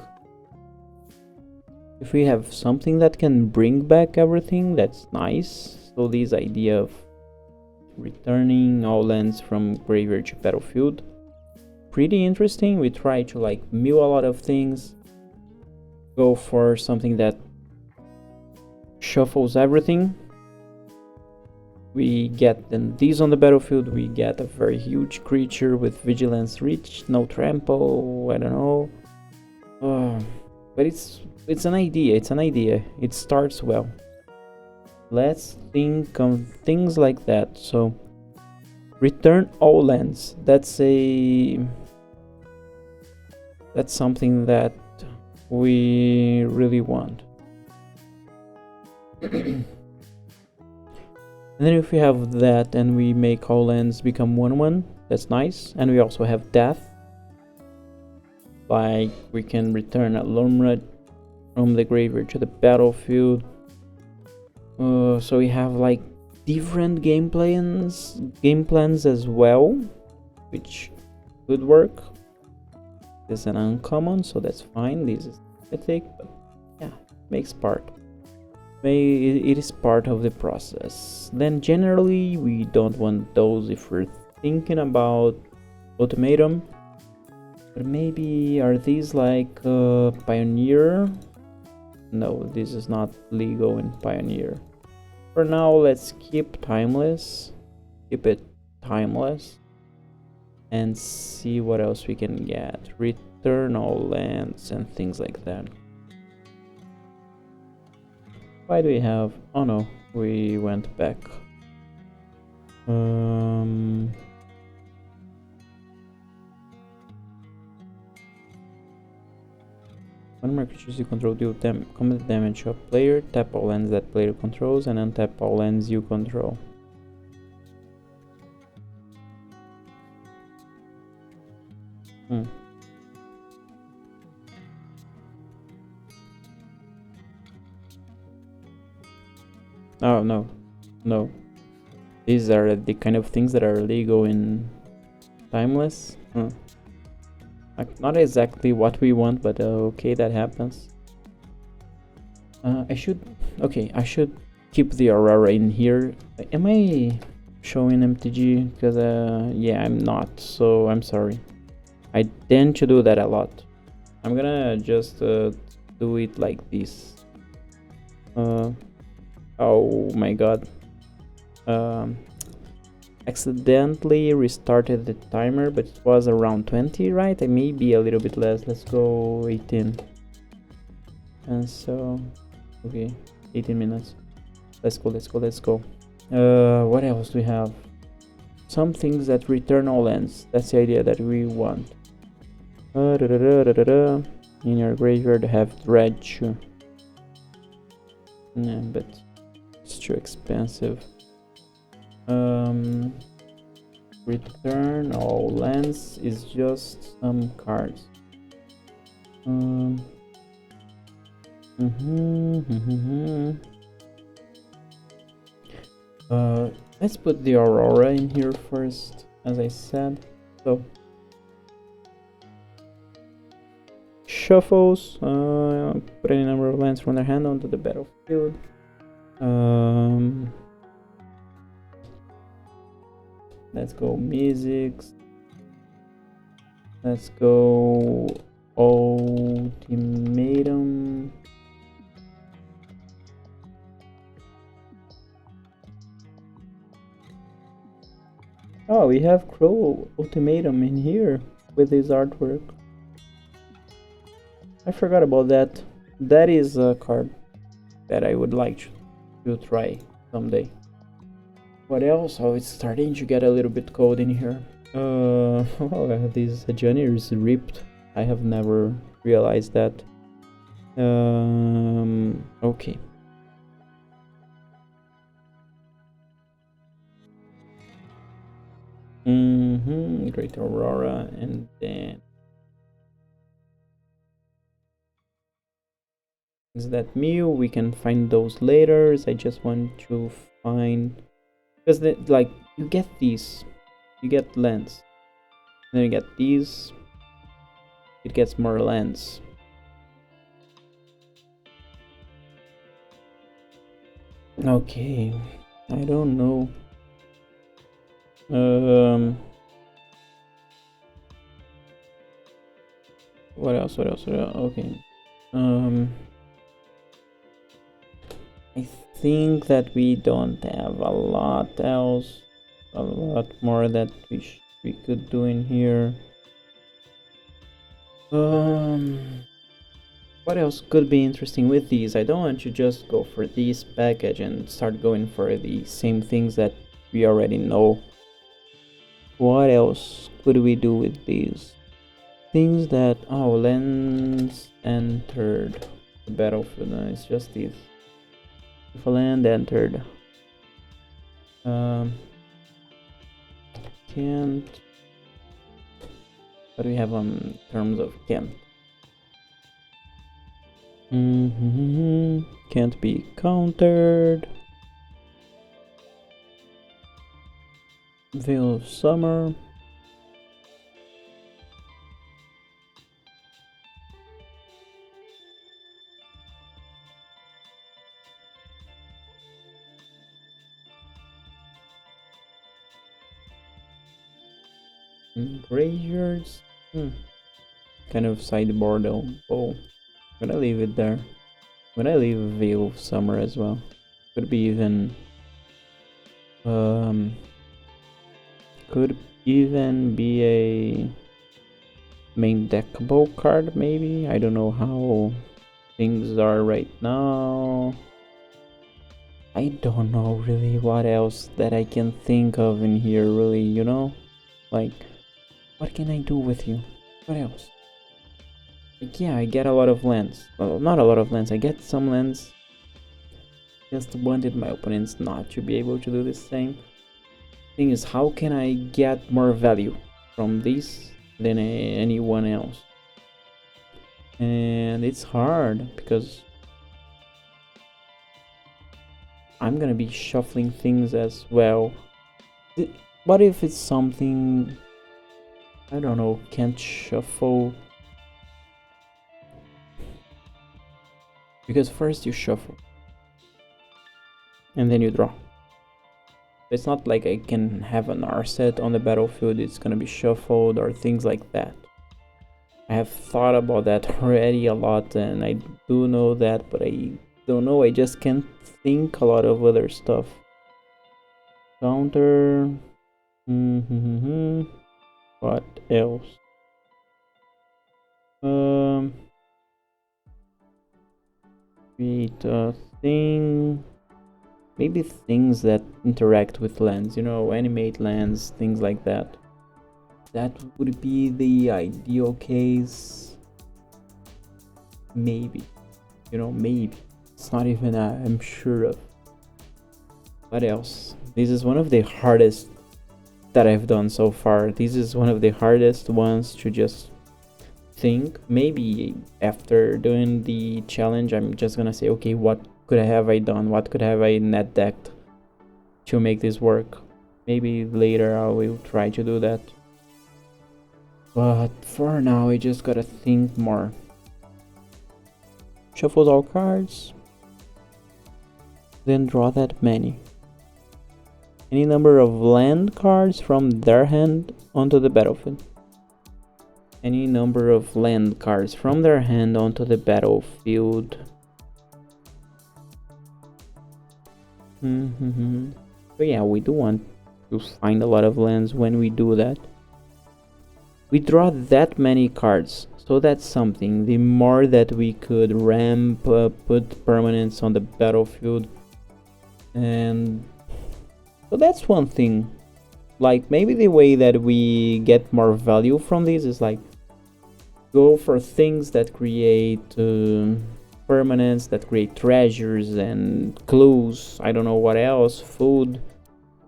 if we have something that can bring back everything, that's nice. So this idea of returning all lands from graveyard to battlefield, pretty interesting. We try to like mill a lot of things, go for something that shuffles everything. We get then these on the battlefield, we get a very huge creature with vigilance reach, no trample, I don't know. But it's an idea, it starts well. Let's think of things like that. So return all lands, that's something that we really want. And then if we have that and we make all lands become 1/1, that's nice. And we also have death, like we can return a Lomra from the graveyard to the battlefield. So we have like different game plans as well, which could work. This is an uncommon, so that's fine. This is mythic, but yeah, makes part. It is part of the process. Then generally we don't want those if we're thinking about ultimatum. But maybe are these like Pioneer? No, this is not legal in Pioneer. For now, let's keep Timeless. Keep it Timeless. And see what else we can get. Return all lands and things like that. Why do we have... Oh no, we went back. timer creatures you control deal combat damage to a player. Tap all lands that player controls and untap all lands you control. Oh, no. These are the kind of things that are legal in Timeless. Like, not exactly what we want, but okay, that happens. I should keep the Aurora in here. Am I showing MTG? Because yeah, I'm not, so I'm sorry. I tend to do that a lot. I'm gonna just do it like this. Oh my god. Accidentally restarted the timer, but it was around 20, right? I may be a little bit less. Let's go 18. And so, okay, 18 minutes. Let's go. What else do we have? Some things that return all ends. That's the idea that we want. In your graveyard have dredge. Yeah, but it's too expensive. Return all lands is just some cards. Let's put the Aurora in here first, as I said. So shuffles, put any number of lands from their hand onto the battlefield. Let's go musics. Let's go ultimatum. Oh, we have Crow Ultimatum in here with his artwork. I forgot about that. That is a card that I would like to try someday. What else? Oh, it's starting to get a little bit cold in here. Oh, this journey is ripped. I have never realized that. Okay. Great Aurora, and then is that Mew? We can find those later. I just want to find, because like you get these, you get lands, and then you get these. It gets more lands. Okay, I don't know. What else? Okay. I think that we don't have a lot else, a lot more that we could do in here. What else could be interesting with these? I don't want to just go for this package and start going for the same things that we already know. What else could we do with these? Things that, oh, lands entered the battlefield. No, it's just these. If a land entered, can't. What do we have on terms of can't? Can't be countered. Veil of Summer. Graveyards. Kind of sideboard though. Oh, I'm gonna leave it there. I'm gonna leave Veil of Summer as well. Could be even could even be a main deckable card, maybe. I don't know how things are right now. I don't know really what else that I can think of in here, really, you know? Like, what can I do with you? What else? Like, yeah, I get a lot of lands. Well, not a lot of lands. I get some lands. Just wanted my opponents not to be able to do the same. Thing is, how can I get more value from this than anyone else? And it's hard because I'm gonna be shuffling things as well. What if it's something, I don't know, can't shuffle? Because first you shuffle and then you draw. It's not like I can have an R set on the battlefield, it's gonna be shuffled or things like that. I have thought about that already a lot, and I do know that, but I don't know, I just can't think a lot of other stuff. Counter. What else? Create a thing. Maybe things that interact with lands, you know, animate lands, things like that. That would be the ideal case. Maybe. You know, maybe. It's not even I'm sure of. What else? This is one of the hardest that I've done so far. This is one of the hardest ones to just think. Maybe after doing the challenge, I'm just gonna say, okay, what could I done? What could have I net decked to make this work? Maybe later I will try to do that. But for now, I just gotta think more. Shuffle all cards. Then draw that many. Any number of land cards from their hand onto the battlefield. Any number of land cards from their hand onto the battlefield. So yeah, we do want to find a lot of lands when we do that. We draw that many cards, so that's something. The more that we could ramp, put permanents on the battlefield, and so that's one thing. Like, maybe the way that we get more value from this is like go for things that create permanents, that create treasures and clues, I don't know what else, food.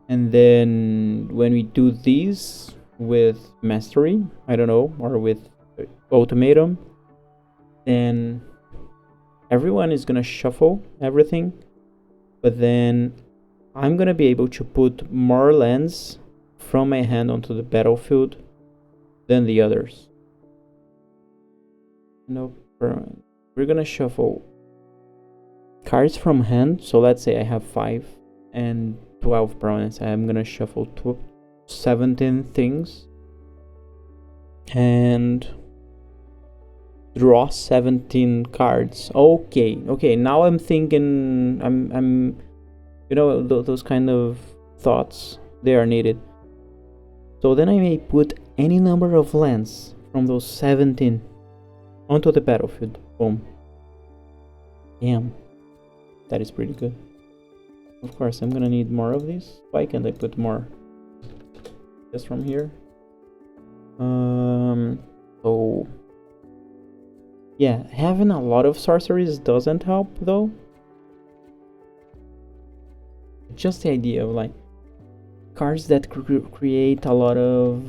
And then when we do these with mastery, I don't know, or with ultimatum, then everyone is gonna shuffle everything, but then I'm gonna be able to put more lands from my hand onto the battlefield than the others. No permanent. We're gonna shuffle cards from hand. So let's say I have 5 and 12 permanents. I'm gonna shuffle 17 things and draw 17 cards. Okay, now I'm thinking, I'm you know, those kind of thoughts, they are needed. So then I may put any number of lands from those 17 onto the battlefield. Boom. Damn, that is pretty good. Of course, I'm gonna need more of these. Why can't I put more? Just from here. So yeah, having a lot of sorceries doesn't help though. Just the idea of like cards that create a lot of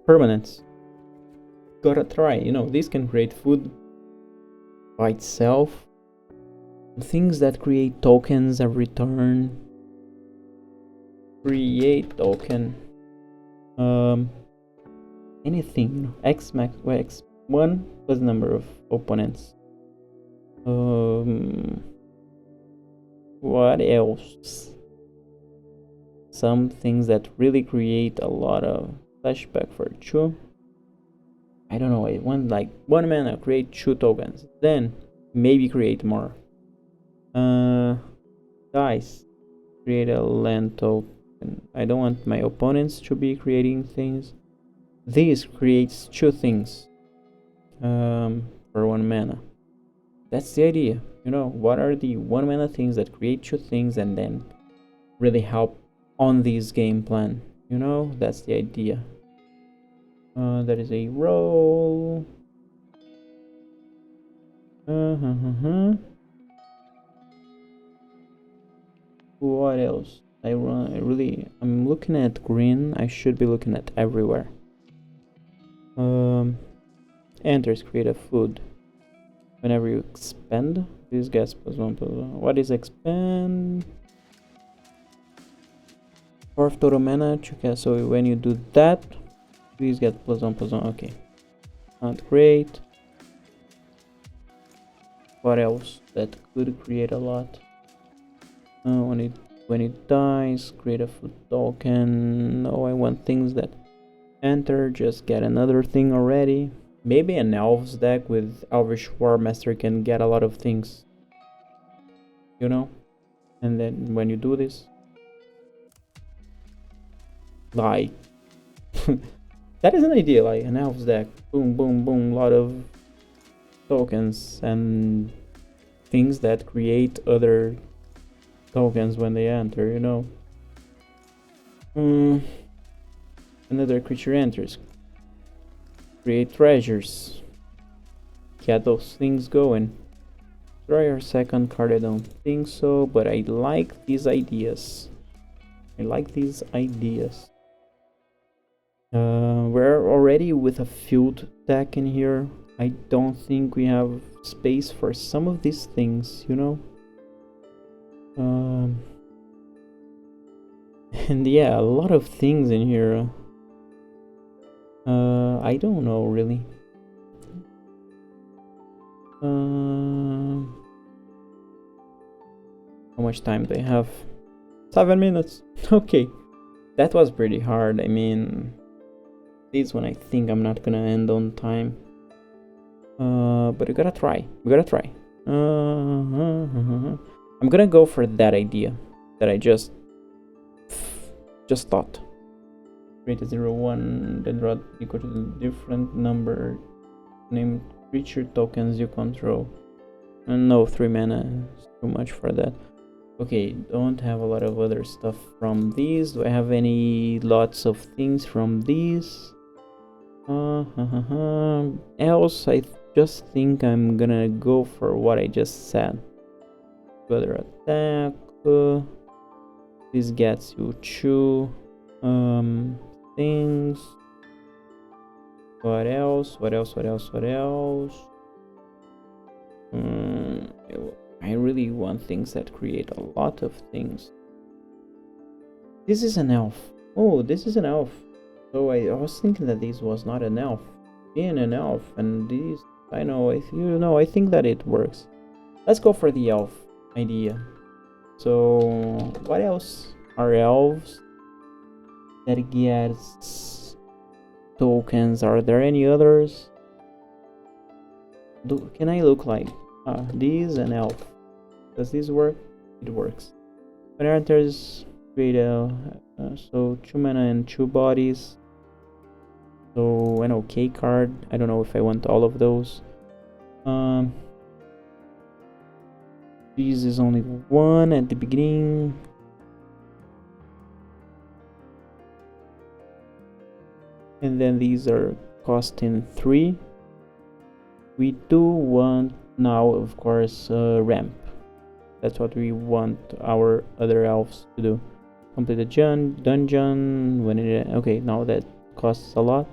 permanents. Gotta try, you know, this can create food by itself. Things that create tokens every turn. Create token. Anything, you know, X max, well, X1 plus number of opponents. What else? Some things that really create a lot of flashback for 2. I don't know, I want like 1 mana, create 2 tokens, then maybe create more. Dice, create a land token. I don't want my opponents to be creating things. This creates 2 things for 1 mana. That's the idea. You know, what are the 1 mana things that create 2 things and then really help on this game plan? You know, that's the idea. That is a roll. What else? I'm looking at green. I should be looking at everywhere. Enters create a food. Whenever you expand, this gets +1/+1. What is expand? Fourth total mana. So when you do that, please get +1/+1. Okay, not great. What else that could create a lot? When it dies, create a food token. No, I want things that enter. Just get another thing already. Maybe an elves deck with Elvish War Master can get a lot of things, you know. And then when you do this, like that is an idea, like an elves deck, boom boom boom, lot of tokens and things that create other tokens when they enter, you know. Another creature enters, create treasures, get those things going. Draw your second card. I don't think so, but I like these ideas. We're already with a field deck in here. I don't think we have space for some of these things, you know. And yeah, a lot of things in here. I don't know really. How much time do I have? 7 minutes. Okay, that was pretty hard. I mean, this one I think I'm not gonna end on time. But we gotta try. I'm gonna go for that idea that I just thought. Create a 0/1, then draw equal to the different number named creature tokens you control. And no, 3 mana is too much for that. Okay, don't have a lot of other stuff from these. Do I have any lots of things from these? Else, I just think I'm gonna go for what I just said. Further attack. This gets you 2 things. What else? I really want things that create a lot of things. This is an elf. Oh, this is an elf. So I was thinking that this was not an elf. Being an elf and these, I think that it works. Let's go for the elf idea. So what else are elves that gets tokens? Are there any others? Can I look like these an elf? Does this work? It works. When enters, create so 2 mana and 2 bodies. So an okay card. I don't know if I want all of those. This is only 1 at the beginning. And then these are costing 3. We do want now, of course, ramp. That's what we want our other elves to do. Complete the dungeon. Okay, now that costs a lot.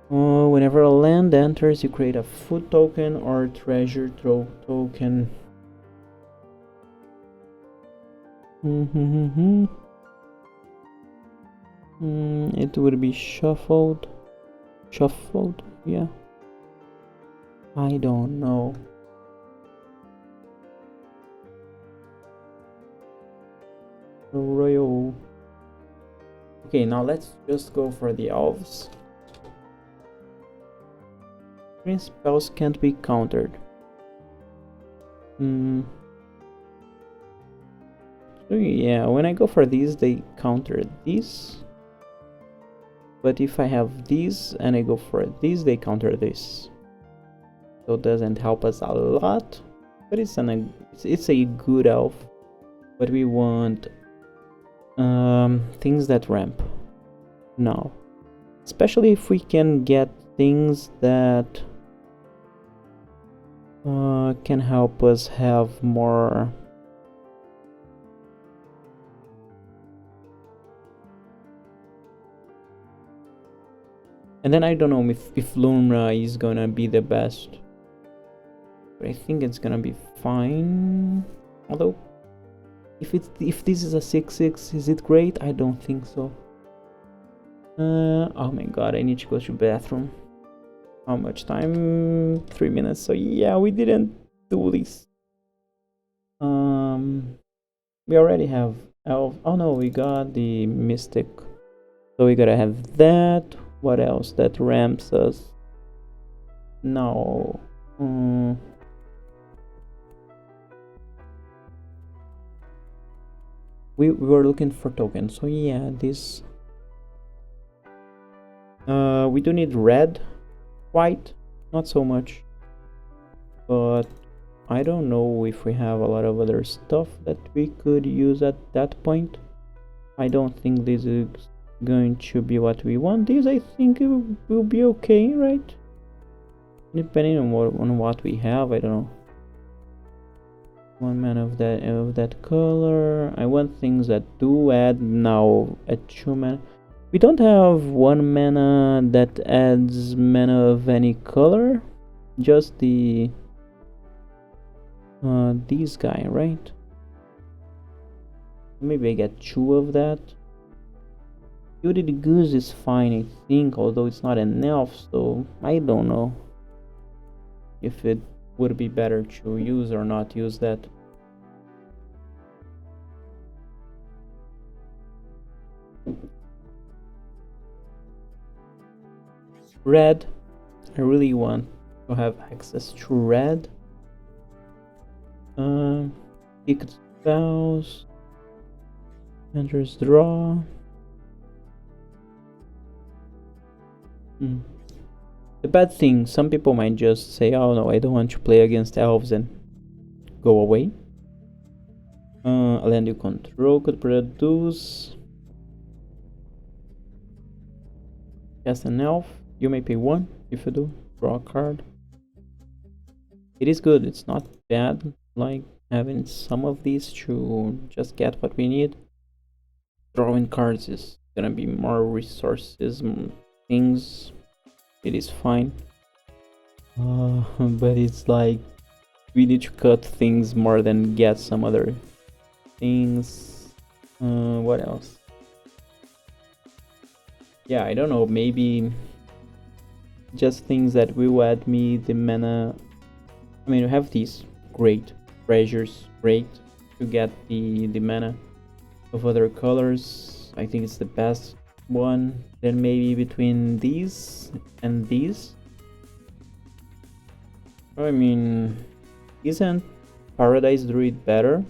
Whenever a land enters, you create a food token or treasure token. It would be shuffled, yeah. I don't know. Royal. Okay, now let's just go for the elves. Green spells can't be countered. So yeah, when I go for these, they counter these. But if I have these and I go for these, they counter this. So it doesn't help us a lot. But it's a good elf. But we want things that ramp now. Especially if we can get things that can help us have more. And then I don't know if Lumra is gonna be the best. But I think it's gonna be fine. Although, if this is a 6/6, is it great? I don't think so. Oh my god, I need to go to bathroom. How much time? 3 minutes. So yeah, we didn't do this. We already have elf. Oh no, we got the mystic. So we gotta have that. What else that ramps us? No. We were looking for tokens. So yeah, this. We do need red, white, not so much. But I don't know if we have a lot of other stuff that we could use at that point. I don't think this is going to be what we want. This, I think, it will be okay, right? Depending on what we have, I don't know. 1 mana of that color. I want things that do add now at 2 mana. We don't have 1 mana that adds mana of any color. Just the this guy, right? Maybe I get 2 of that. Gilded Goose is fine, I think, although it's not an elf, so I don't know if it would be better to use or not use that. Red, I really want to have access to red. Picked spells, enters draw. The bad thing, some people might just say, oh no, I don't want to play against elves and go away. A land you control could produce. Cast an elf. You may pay 1 if you do. Draw a card. It is good, it's not bad, like having some of these to just get what we need. Drawing cards is gonna be more resources, things. It is fine. But it's like we need to cut things more than get some other things. What else? Yeah, I don't know, maybe just things that will add me the mana. I mean, we have these, great. Treasures, great. To get the mana of other colors, I think it's the best one. Then maybe between these and these. I mean, isn't Paradise Druid better?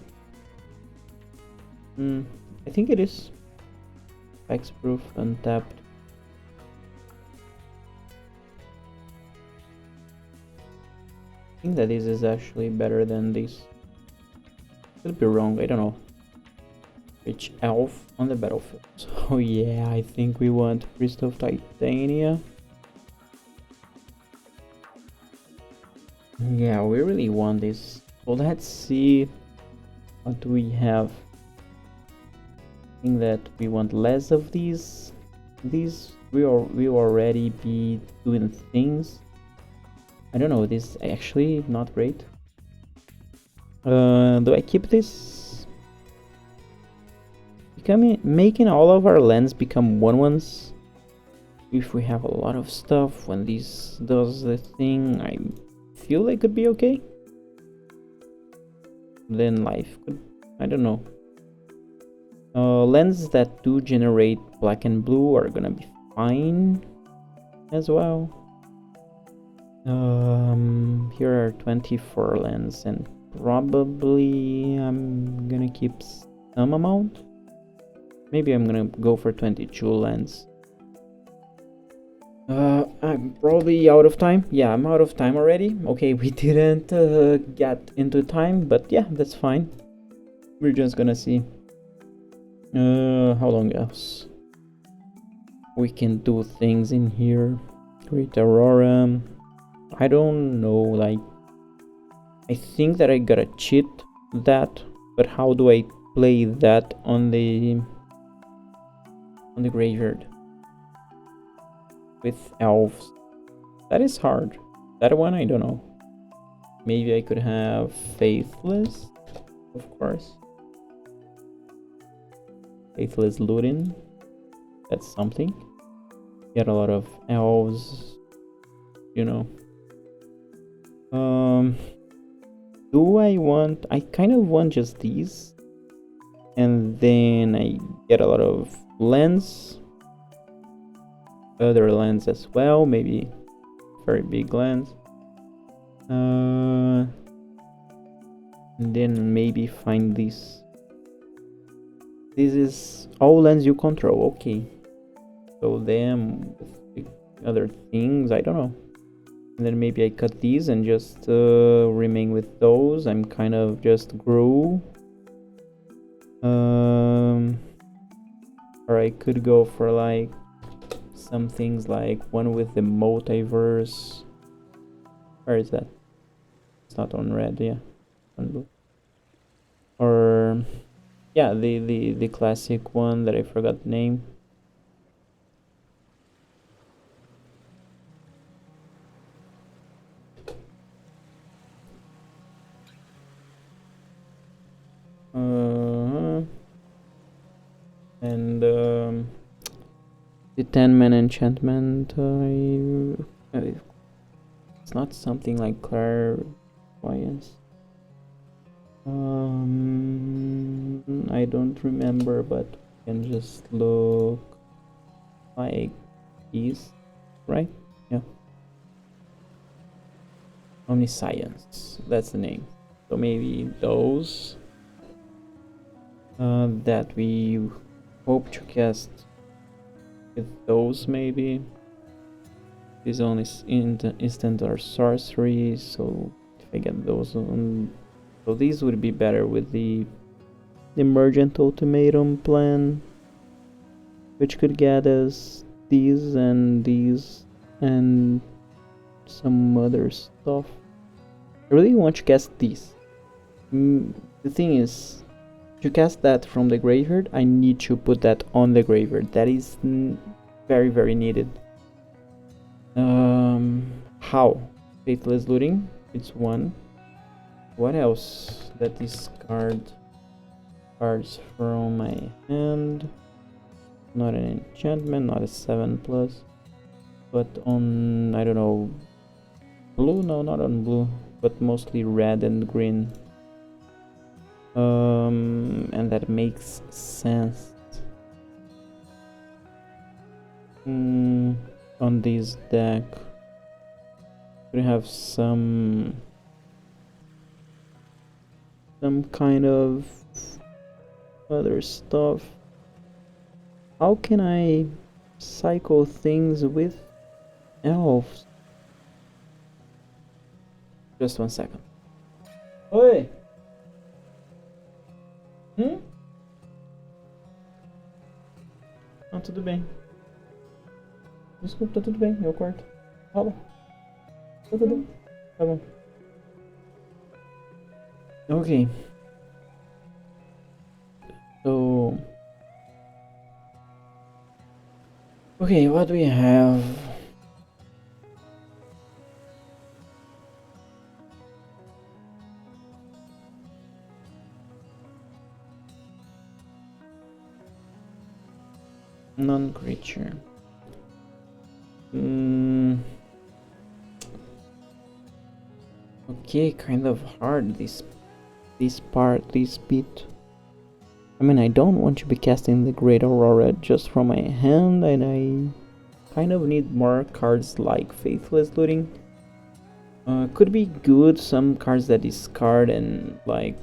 I think it is. Hexproof, untapped. I think that this is actually better than this. Could be wrong, I don't know. Which elf on the battlefield? So yeah, I think we want Priest of Titania. Yeah, we really want this. So let's see what we have. I think that we want less of these. These will already be doing things. I don't know, this is actually not great. Do I keep this? Making all of our lands become 1/1s. If we have a lot of stuff, when this does the thing, I feel like it could be okay. Then life could, I don't know. Lands that do generate black and blue are gonna be fine as well. Here are 24 lands, and probably I'm gonna keep some amount. Maybe I'm gonna go for 22 lands. I'm probably out of time. Yeah, I'm out of time already. Okay, we didn't get into time, but yeah, that's fine. We're just gonna see how long else we can do things in here. Great Aurora. I don't know, like, I think that I gotta cheat that, but how do I play that on the graveyard with elves? That is hard. That one I don't know. Maybe I could have Faithless, of course. Faithless looting. That's something. Get a lot of elves, you know. Do I want... I kind of want just these. And then I get a lot of lands. Other lands as well, maybe very big lands. And then maybe find this. This is all lands you control, okay. So them with the other things, I don't know. And then maybe I cut these and just remain with those. I'm kind of just grew. Or I could go for like some things like one with the multiverse. Where is that? It's not on red, yeah, on blue. Or yeah, the classic one that I forgot the name. And the 10-man enchantment. It's not something like clairvoyance. I don't remember, but we can just look like these, right? Yeah. Omniscience, that's the name. So maybe those that we hope to cast with those, maybe. These only instant are sorceries, so if I get those on... So these would be better with the Emergent Ultimatum plan, which could get us these and some other stuff. I really want to cast these. The thing is, to cast that from the graveyard, I need to put that on the graveyard. That is very, very needed. How? Faithless looting, it's one. What else? That discard cards from my hand. Not an enchantment, not a 7+. But on, I don't know, blue? No, not on blue, but mostly red and green. And that makes sense. On this deck, we have some kind of other stuff. How can I cycle things with elves? Just 1 second. Oi! Ah, tudo bem. Desculpa, tá tudo bem, eu corto. Fala. Tá tudo bem. Tá bom. Okay. So... Okay, what do we have? Non-creature. Okay, kind of hard this bit. I mean, I don't want to be casting the Great Aurora just from my hand, and I kind of need more cards like Faithless Looting. Could be good, some cards that discard and like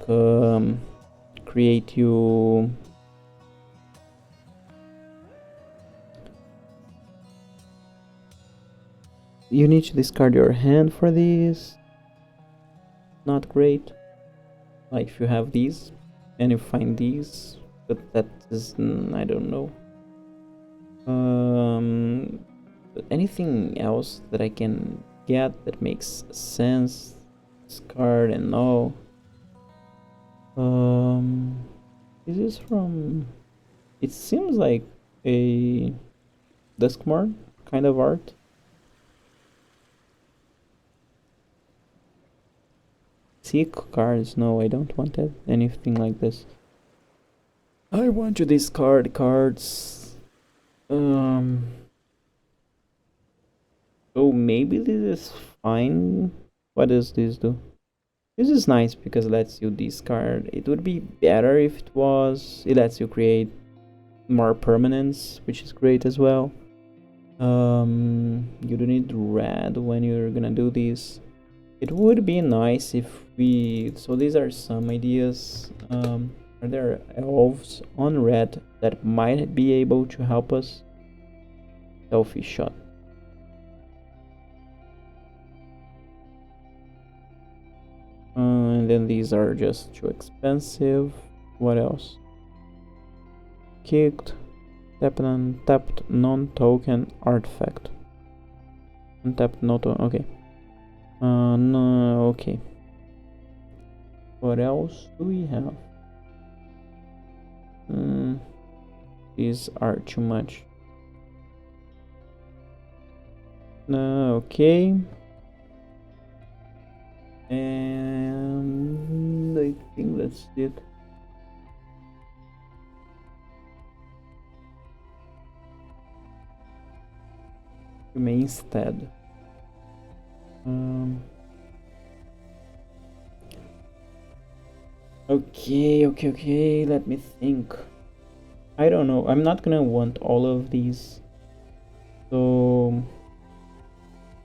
create you... you need to discard your hand for these. Not great. Like if you have these and you find these, but that is I don't know. But anything else that I can get that makes sense? Discard and no. This is from. It seems like a Duskmore kind of art. Seek cards. No, I don't want that. Anything like this. I want to discard cards. So maybe this is fine. What does this do? This is nice because it lets you discard. It would be better if it was. It lets you create more permanence, which is great as well. You don't need red when you're gonna do this. It would be nice if we. So these are some ideas. Are there elves on red that might be able to help us? Selfie shot. And then these are just too expensive. What else? Kicked. Tapped non-token artifact. Untapped no token. Okay. No. Okay. What else do we have? These are too much. Okay. And I think that's it. Instead. Okay. Let me think. I don't know. I'm not gonna want all of these. So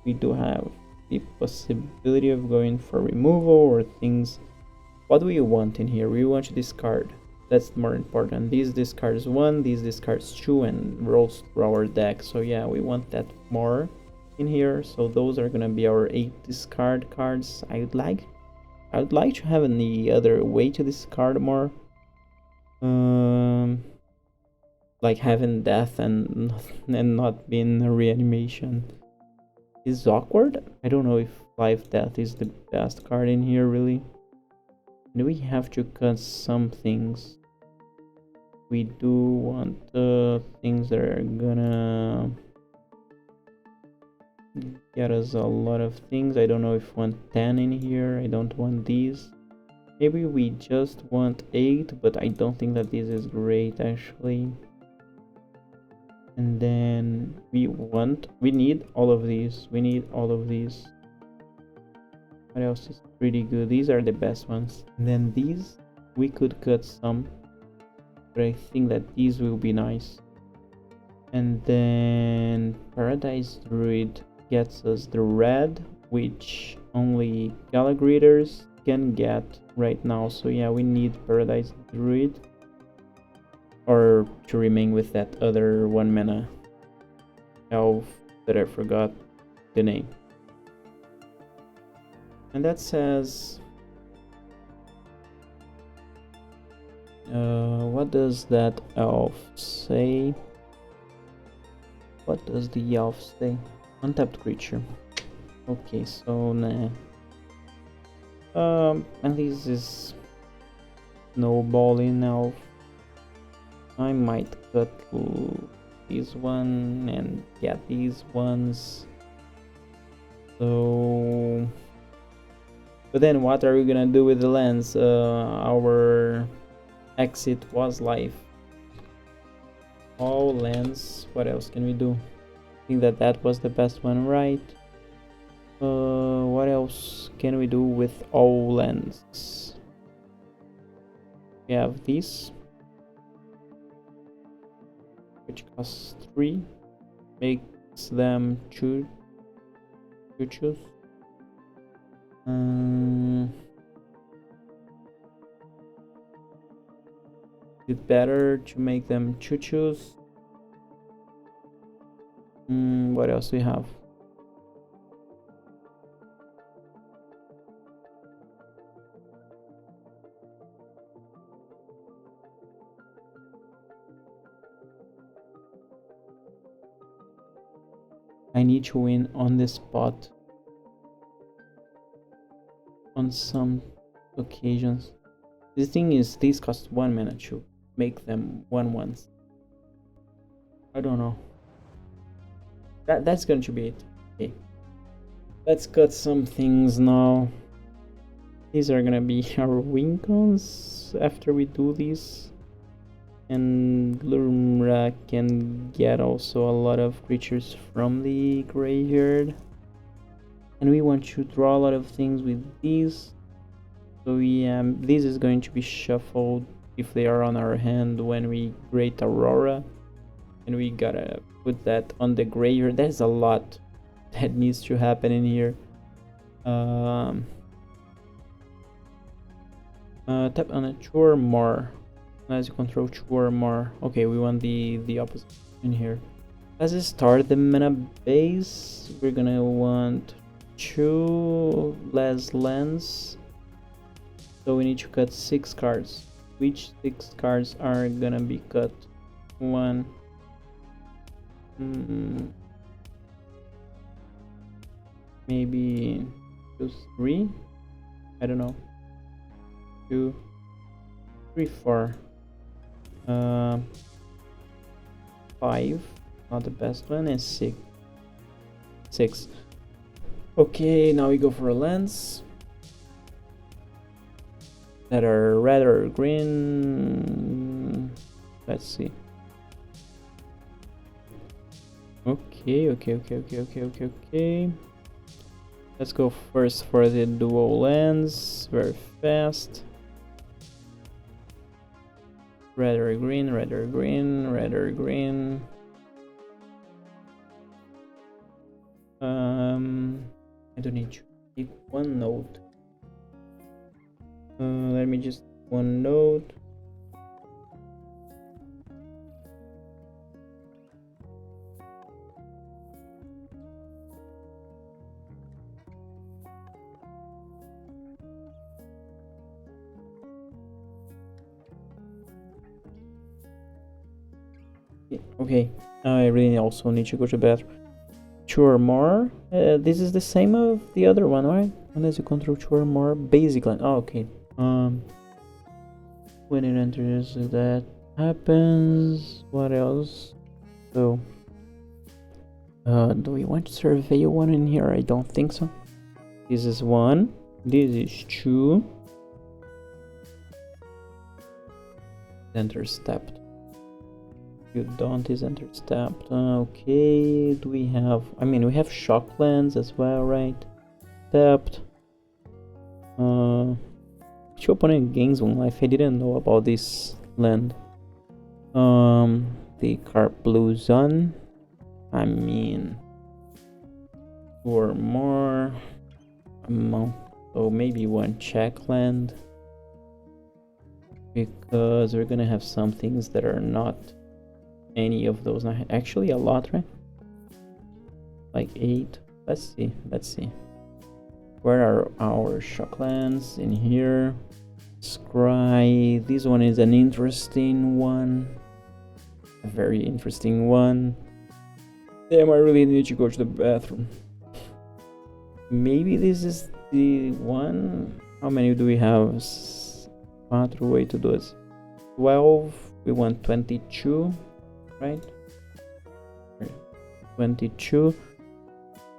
we do have the possibility of going for removal or things. What do we want in here? We want to discard. That's more important. These discards 1, these discards 2, and rolls through our deck. So yeah, we want that more in here. So those are gonna be our 8 discard cards. I would like to have any other way to discard more. Like having death and not being a reanimation is awkward. I don't know if life death is the best card in here really. Do we have to cut some things? We do want things that are gonna get us a lot of things. I don't know if we want 10 in here. I don't want these. Maybe we just want 8, but I don't think that this is great actually. And then we need all of these. We need all of these. What else is pretty good? These are the best ones. And then these, we could cut some, but I think that these will be nice. And then Paradise Druid gets us the red, which only Galagreators can get right now. So yeah, we need Paradise Druid. Or to remain with that other 1 mana elf that I forgot the name. And that says... what does that elf say? What does the elf say? Untapped creature. Okay, so nah. And this is snowballing elf. I might cut this one and get these ones. So, but then what are we gonna do with the lands? Our exit was life. All lands. What else can we do? I think that was the best one, right? What else can we do with all lands? We have this, which costs 3, makes them choose. It's better to make them choose. What else we have? I need to win on the spot on some occasions. The thing is, these cost 1 mana to make them 1/1s. I don't know. That's going to be it. Okay. Let's cut some things now. These are gonna be our win cons after we do this. And Lurmra can get also a lot of creatures from the graveyard. And we want to draw a lot of things with these. So yeah, this is going to be shuffled if they are on our hand when we Great Aurora. And we gotta put that on the graveyard. There's a lot that needs to happen in here. Tap on a 2 or more. As you control 2 or more. Okay, we want the opposite in here. As we start the mana base, we're gonna want 2 less lands. So we need to cut 6 cards. Which 6 cards are gonna be cut? 1. Maybe 2, 3. I don't know. 2, 3, 4. 5. Not the best one. And 6. 6. Okay, now we go for a lens that are red or green. Let's see. Okay. Let's go first for the dual lens. Very fast. Red or green, red or green, red or green. I don't need to keep one node. Let me just one node. Okay, I really also need to go to the bathroom. 2 or more. This is the same of the other one, right? Unless you control 2 or more basic line. Oh, okay. When it enters, that happens. What else? So, do we want to survey one in here? I don't think so. This is 1. This is 2. Enter stepped. You don't is enter stepped. Okay, do we have... I mean, we have shock lands as well, right? Stepped. Your opponent gains 1 life. I didn't know about this land. The card blues on. I mean... 2 or more. Amount. So maybe 1 check land. Because we're gonna have some things that are not any of those. Actually a lot, right? Like 8. Let's see. Where are our shock lands? In here. Scry. This one is an interesting one. A very interesting one. Damn, I really need to go to the bathroom. Maybe this is the one. How many do we have? 4 way to do it. 12. We want 22. Right? 22.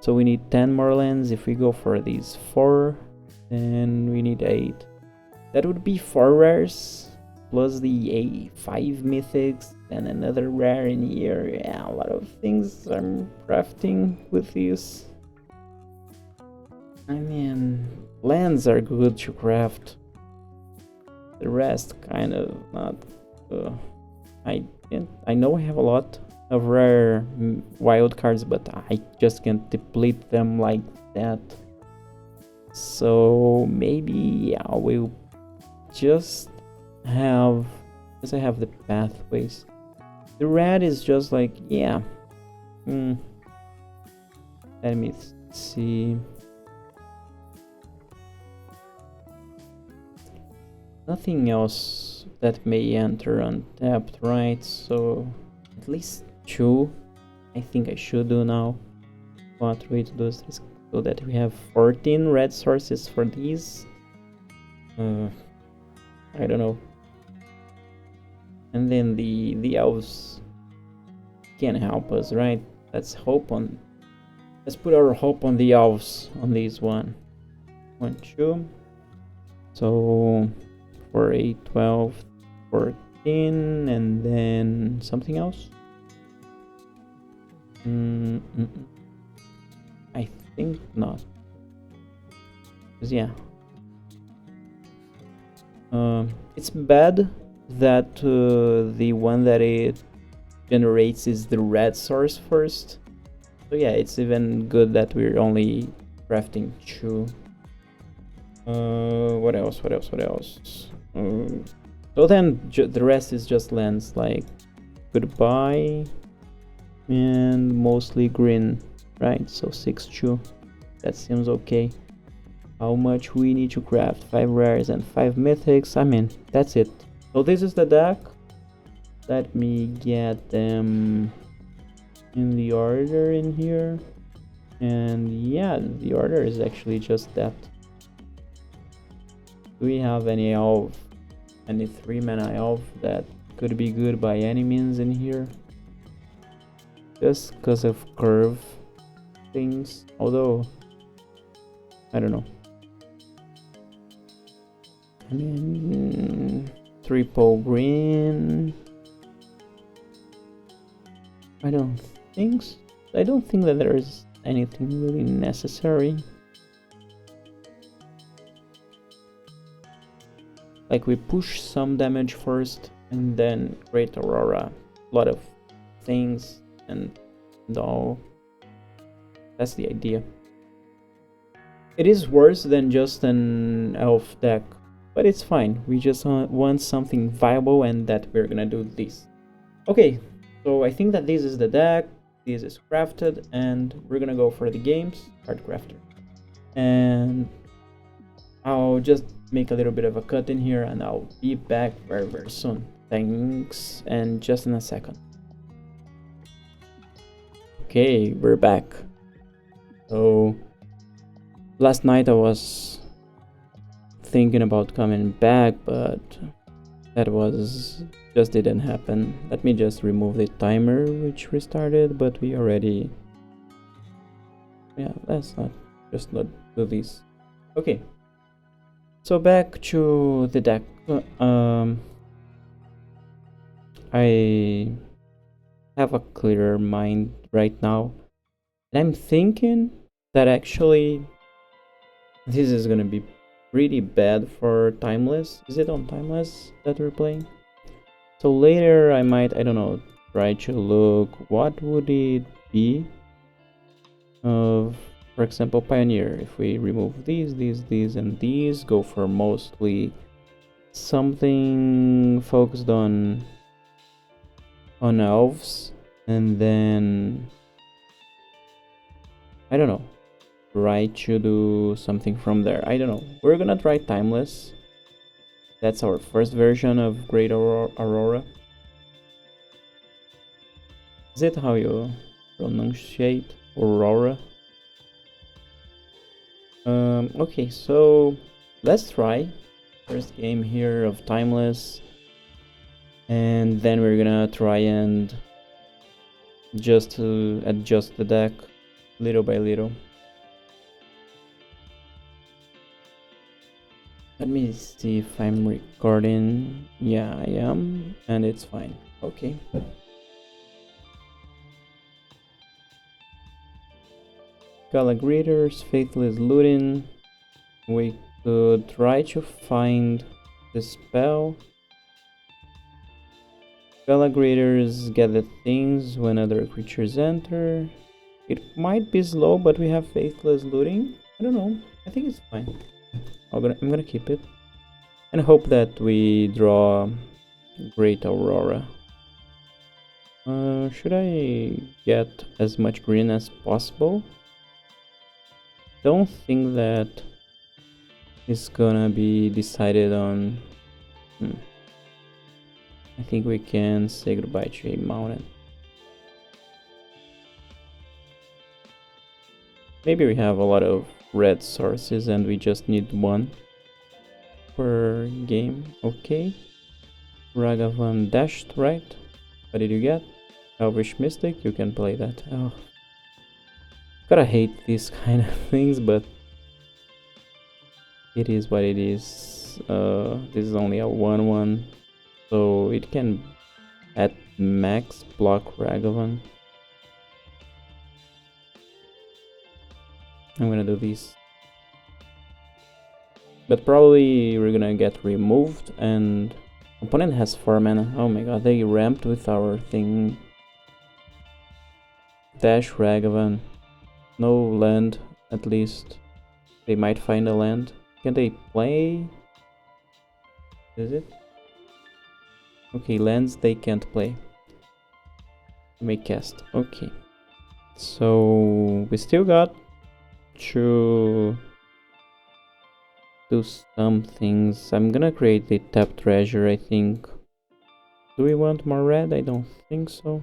So we need 10 more lands. If we go for these 4, then we need 8. That would be 4 rares plus the 5 mythics and another rare in here. Yeah, a lot of things I'm crafting with these. I mean, lands are good to craft. The rest kind of not. I know I have a lot of rare wild cards, but I just can't deplete them like that. So maybe I will just have, because I have the pathways. The red is just like, yeah. Let me see. Nothing else that may enter untapped, right? So at least 2 I think I should do now. 4, 8, 2, 3, so that we have 14 red sources for these. I don't know. And then the elves can help us, right? Let's put our hope on the elves on this one. 1, 2. So 4, 8, 12, 14, and then something else. I think not. 'Cause yeah. It's bad that the one that it generates is the red source first. So yeah, it's even good that we're only crafting 2. What else? So then the rest is just lands, like goodbye and mostly green, right? So 6, 2. That seems okay. How much we need to craft? 5 rares and 5 mythics. I mean, that's it. So this is the deck. Let me get them in the order in here. And yeah, the order is actually just that. Do we have any elf, any 3-mana elf that could be good by any means in here? Just because of curve things, although I don't know. I mean, triple green. I don't think that there is anything really necessary. Like, we push some damage first and then Great Aurora, a lot of things and all. That's the idea. It is worse than just an elf deck, but it's fine. We just want something viable, and that we're gonna do this. Okay, so I think that this is the deck. This is crafted, and we're gonna go for the games. Card crafter. And I'll just make a little bit of a cut in here, and I'll be back very, very soon. Thanks, and just in a second. Okay, we're back. So last night I was thinking about coming back, but that just didn't happen. Let me just remove the timer which restarted, but we already, yeah, let's not do this. Okay, so back to the deck. I have a clearer mind right now, and I'm thinking that actually this is gonna be pretty bad for Timeless. Is it on Timeless that we're playing? So later I might, I don't know, try to look what would it be of, for example, Pioneer. If we remove these, and these, go for mostly something focused on elves, and then I don't know, try to do something from there. I don't know. We're gonna try Timeless. That's our first version of Great Aurora. Is it how you pronunciate Aurora? Okay, so let's try first game here of Timeless, and then we're gonna try and just to adjust the deck little by little. Let me see if I'm recording. Yeah, I am, and it's fine. Okay. Galagrators, Faithless Looting. We could try to find the spell. Galagrators gather things when other creatures enter. It might be slow, but we have Faithless Looting. I don't know. I think it's fine. I'm gonna keep it and hope that we draw Great Aurora. Should I get as much green as possible? Don't think that it's gonna be decided on. I think we can say goodbye to a mountain. Maybe we have a lot of red sources and we just need one per game. Okay. Ragavan dashed, right? What did you get? Elvish Mystic, you can play that. Oh. Gotta hate these kind of things, but it is what it is. This is only a 1/1, so it can at max block Ragavan. I'm gonna do this. But probably we're gonna get removed and opponent has 4 mana. Oh my god, they ramped with our thing. Dash Ragavan. No land, at least. They might find a land. Can they play? Is it? Okay, lands they can't play. Make cast. Okay. So we still got to do some things. I'm gonna create the tap treasure, I think. Do we want more red? I don't think so.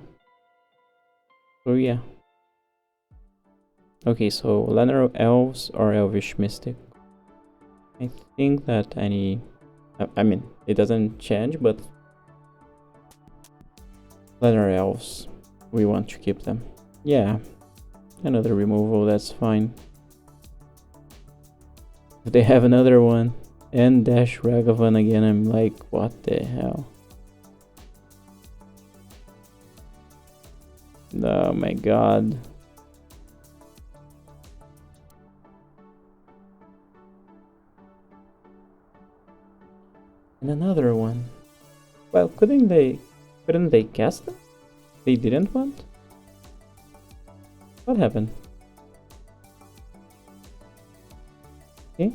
So yeah. Okay, so Lanner Elves or Elvish Mystic. I think that I mean, it doesn't change, but Lanner Elves, we want to keep them. Yeah, another removal, that's fine. If they have another one, and Dash Ragavan again, I'm like, what the hell? Oh my god. And another one. Well, couldn't they cast them? They didn't want? What happened? Okay.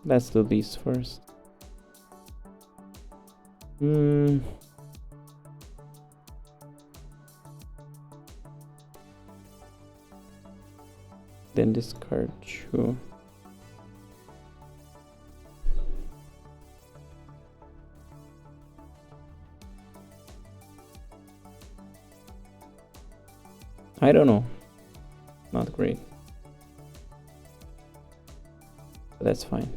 Let's do this first. Then discard 2. I don't know. Not great. But that's fine.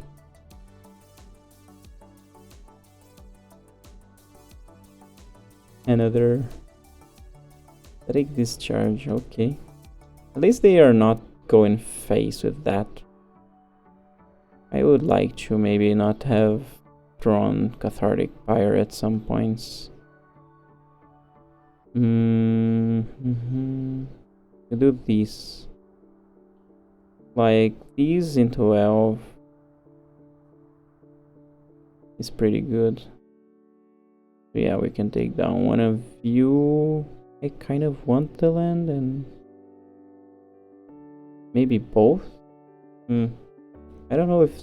Another static discharge, okay. At least they are not going face with that. I would like to maybe not have drawn Cathartic Pyre at some points. I do these. Like these into Elf is pretty good. So yeah, we can take down one of you. I kind of want the land and maybe both. I don't know if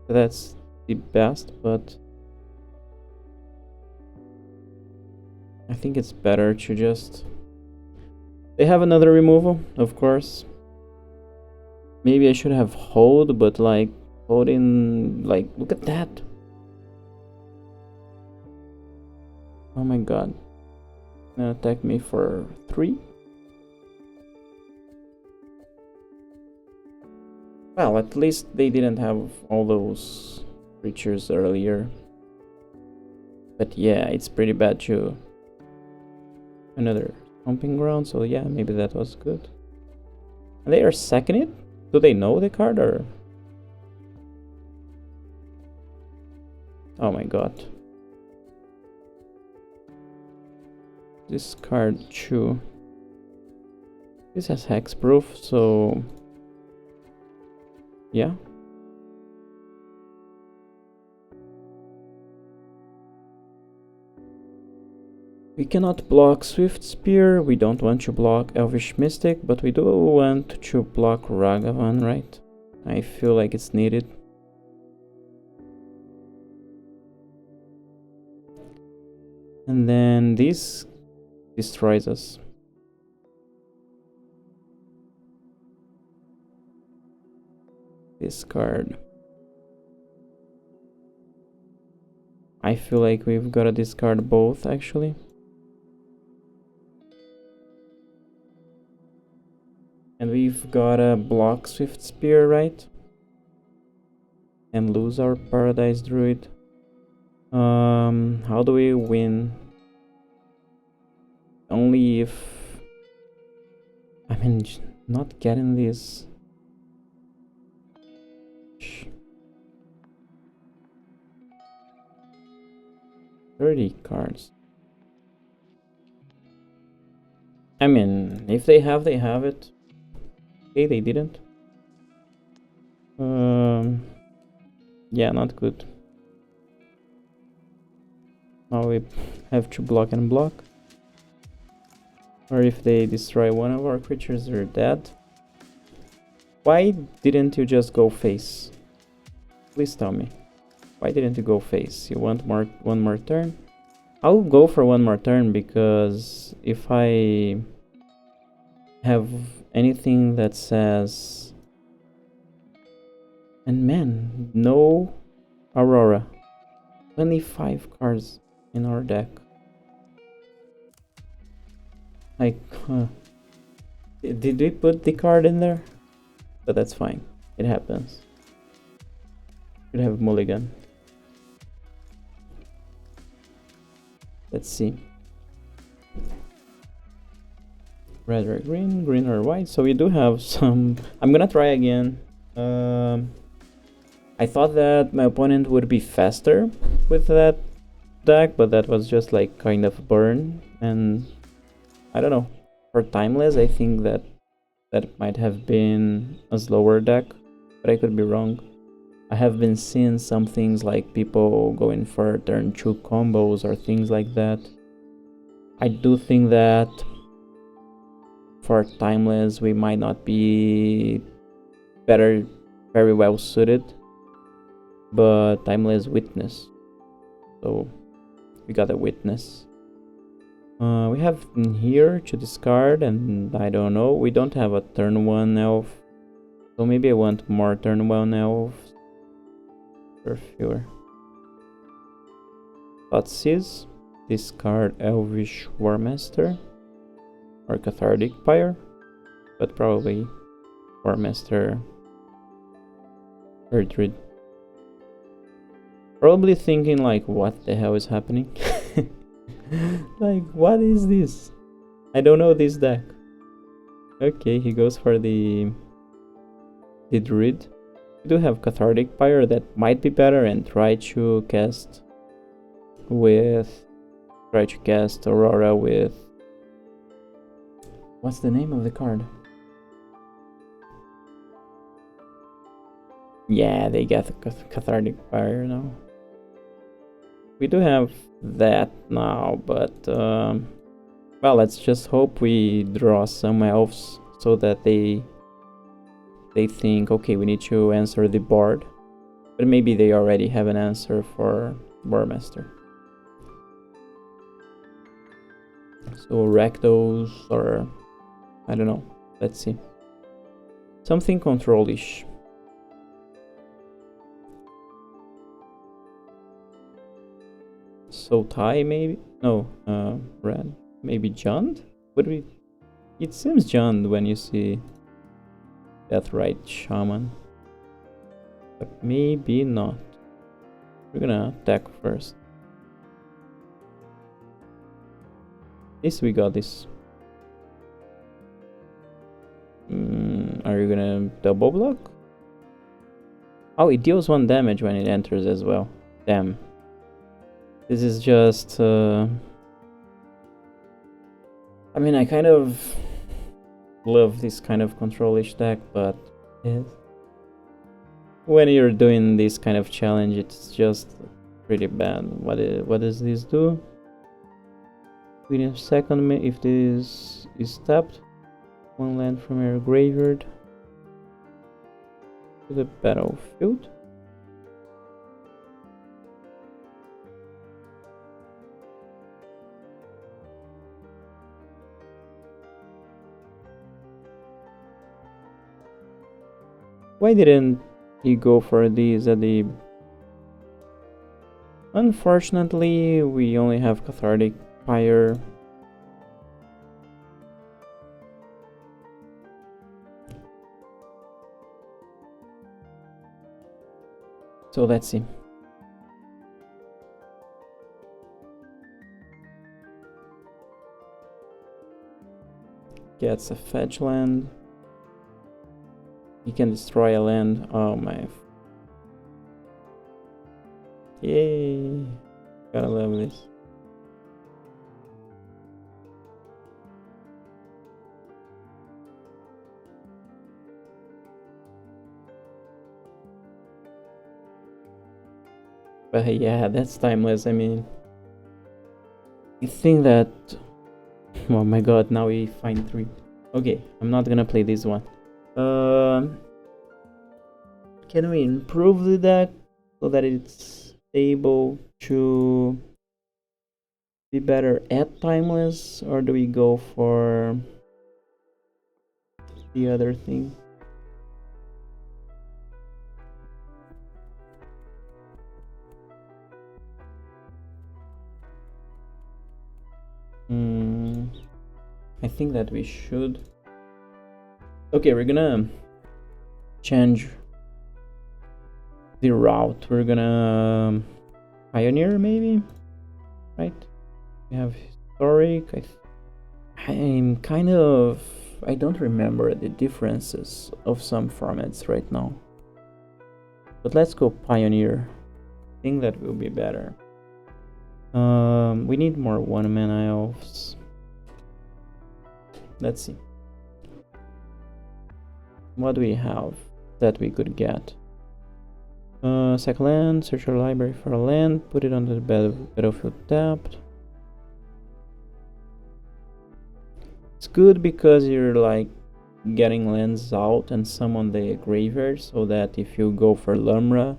that's the best, but I think it's better to just... They have another removal, of course. Maybe I should have hold, but like holding, like, look at that. Oh my god. Gonna attack me for 3. Well, at least they didn't have all those creatures earlier. But yeah, it's pretty bad too. Another Stomping Ground, so yeah, maybe that was good. And they are sacking it? Do they know the card or... Oh my god. Discard 2. This has hexproof, so... yeah. We cannot block Swift Spear, we don't want to block Elvish Mystic, but we do want to block Ragavan, right? I feel like it's needed. And then this destroys us. Discard. I feel like we've gotta discard both, actually. And we've got a block Swift Spear, right? And lose our Paradise Druid. How do we win? Only if... I mean, not getting this... 30 cards. I mean, if they have it. Okay, they didn't. Yeah, not good. Now we have to block and block. Or if they destroy one of our creatures, they're dead. Why didn't you just go face? Please tell me. Why didn't you go face? You want one more turn? I'll go for one more turn because if I have anything that says... And man, no Aurora. 25 cards in our deck. Like, did we put the card in there? But that's fine. It happens. Should have mulligan. Let's see. Red or green, green or white. So we do have some... I'm gonna try again. I thought that my opponent would be faster with that deck, but that was just like kind of burn. And I don't know. For Timeless, I think that might have been a slower deck, but I could be wrong. I have been seeing some things like people going for turn 2 combos or things like that. I do think that for Timeless we might not be very well suited, but Timeless Witness, so we got a Witness. We have in here to discard, and I don't know, we don't have a turn 1 elf, so maybe I want more turn 1 elves. Or fewer. Thoughtseize, discard Elvish Warmaster or Cathartic Pyre, but probably Warmaster Erdrid. Probably thinking like, what the hell is happening? Like, what is this? I don't know this deck. Okay, he goes for the Druid. We do have Cathartic Pyre that might be better, and try to cast Aurora with... What's the name of the card? Yeah, they get Cathartic Pyre now. We do have that now, but well, let's just hope we draw some elves so that they think, okay, we need to answer the board, but maybe they already have an answer for Warmaster. So Rakdos, or I don't know, let's see. Something control-ish. So Thai maybe? No, red. Maybe Jund? Would we... It seems Jund when you see Deathrite Shaman, but maybe not. We're gonna attack first. At least we got this. Are you gonna double block? Oh, it deals 1 damage when it enters as well. Damn. This is just... I mean, I kind of love this kind of control-ish deck, but when you're doing this kind of challenge, it's just pretty bad. What does this do? Within a second, if this is tapped, 1 land from your graveyard to the battlefield. Why didn't he go for these at the... Unfortunately, we only have Cathartic Pyre. So let's see. Gets a fetch land. He can destroy a land. Oh my. Yay. Gotta love this. But yeah, that's timeless. I mean, I think that. Oh my god, now we find 3. Okay, I'm not gonna play this one. Can we improve the deck so that it's able to be better at timeless, or do we go for the other thing? I think that we should. Okay, we're gonna change the route. We're gonna pioneer, maybe, right? We have historic. I'm kind of. I don't remember the differences of some formats right now. But let's go pioneer. I think that will be better. We need more 1-mana elves. Let's see. What do we have that we could get? Second land, search your library for a land, put it on the battlefield tapped. It's good because you're like getting lands out and summon the graveyard, so that if you go for Lumra,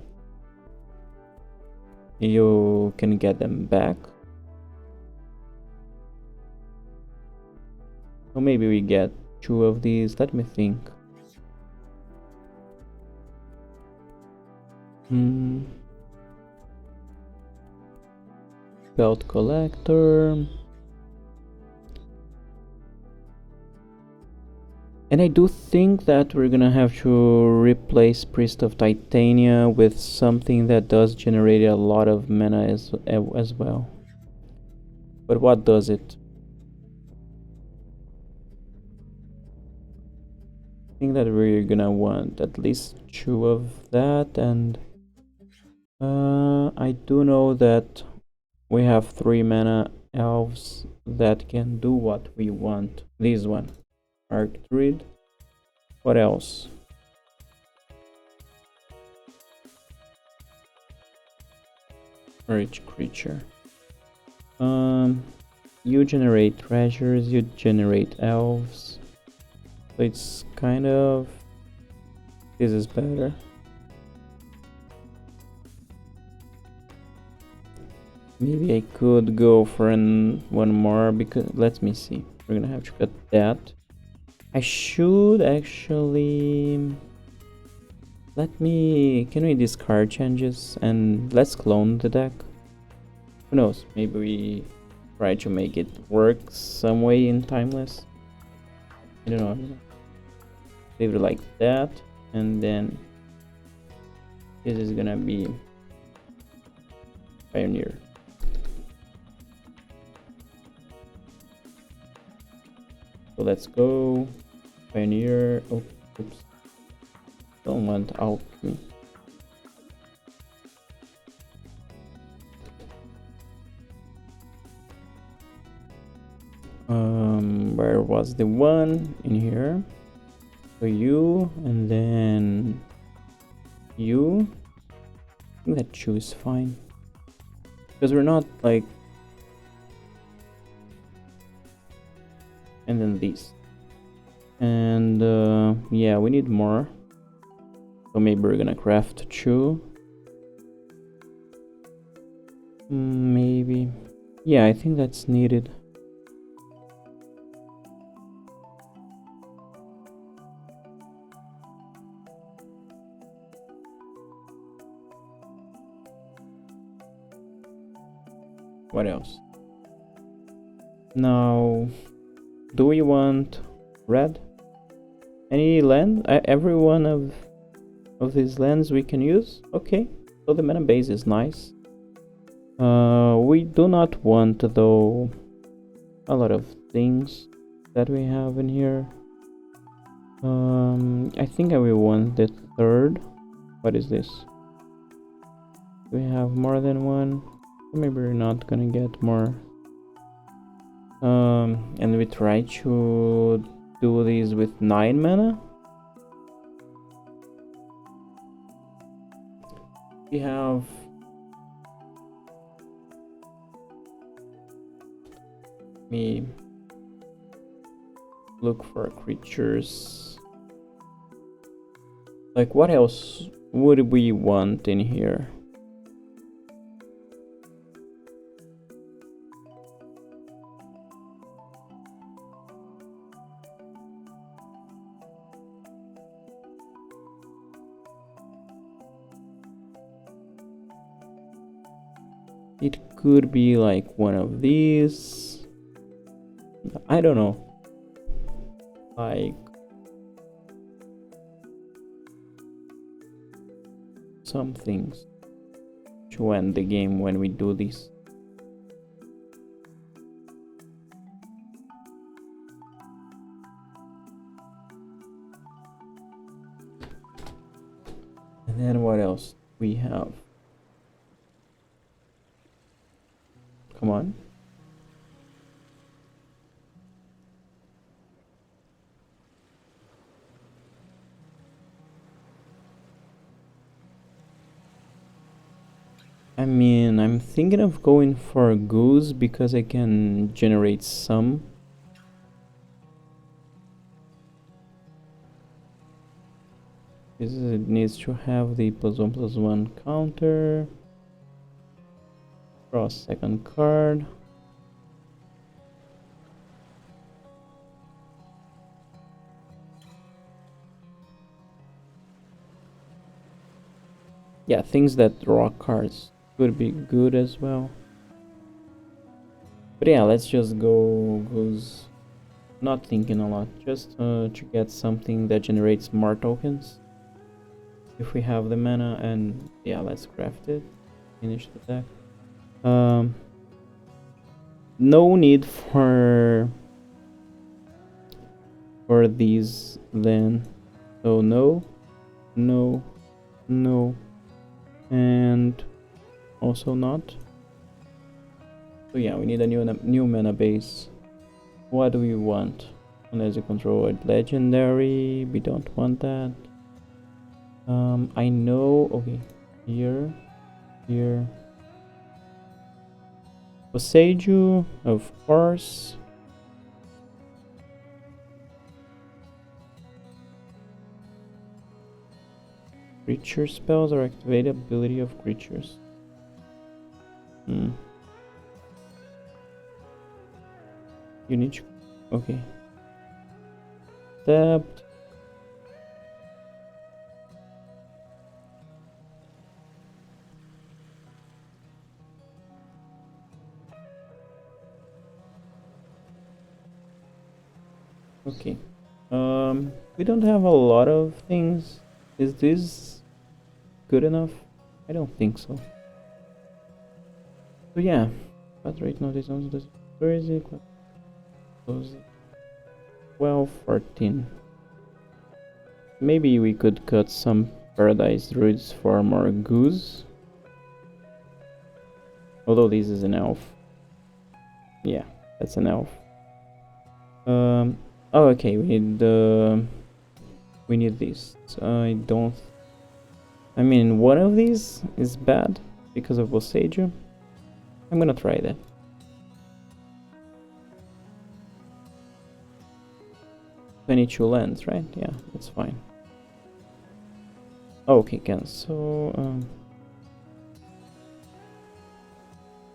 you can get them back. So maybe we get 2 of these. Let me think. Belt collector. And I do think that we're gonna have to replace Priest of Titania with something that does generate a lot of mana as well. But what does it? I think that we're gonna want at least 2 of that, and I do know that we have 3 mana elves that can do what we want. This one, Archdruid. What else? Rich creature. You generate treasures, you generate elves. So it's kind of. This is better. Maybe I could go for one more, because let me see. We're gonna have to cut that. I should actually. Can we discard changes and let's clone the deck? Who knows? Maybe we try to make it work some way in timeless. I don't know. Leave it like that, and then this is gonna be Pioneer. So let's go Pioneer. Oh, oops. Don't want alchemy. Where was the one? In here. So you, and then you. I think that 2 is fine, because we're not like. And then these, and yeah, we need more. So maybe we're gonna craft 2. Maybe. Yeah, I think that's needed. What else? Now, do we want red? Any land? Every one of these lands we can use? Okay, So the mana base is nice. We do not want, though, a lot of things that we have in here. I think I will want the third. What is this? We have more than one. Maybe we're not gonna get more. And we try to do these with 9 mana. We have me look for creatures. Like, what else would we want in here? It could be like one of these. I don't know. Like some things to end the game when we do this. And then what else we have? Come on. I mean, I'm thinking of going for a goose because I can generate some. This it needs to have the +1/+1 counter. Draw a second card. Yeah, things that draw cards could be good as well. But yeah, let's just go goose. Not thinking a lot, just to get something that generates more tokens. If we have the mana, and yeah, let's craft it. Finish the deck. No need for these then. So no, no, no, and also not. So yeah, we need a new mana base. What do we want? Unless you control a legendary, we don't want that. I know. Okay, here. Boseiju, of course. Creature spells or activate ability of creatures. You need to... Okay. Tapped. Okay. We don't have a lot of things. Is this good enough? I don't think so. So yeah. But right now this one's where is it? 12, 14. Maybe we could cut some Paradise Druids for more goose. Although this is an elf. Yeah, that's an elf. Oh, okay, we need this. I mean, one of these is bad because of Boseiju. I'm gonna try that. $22 lands, right? Yeah, that's fine. Oh, okay, cancel.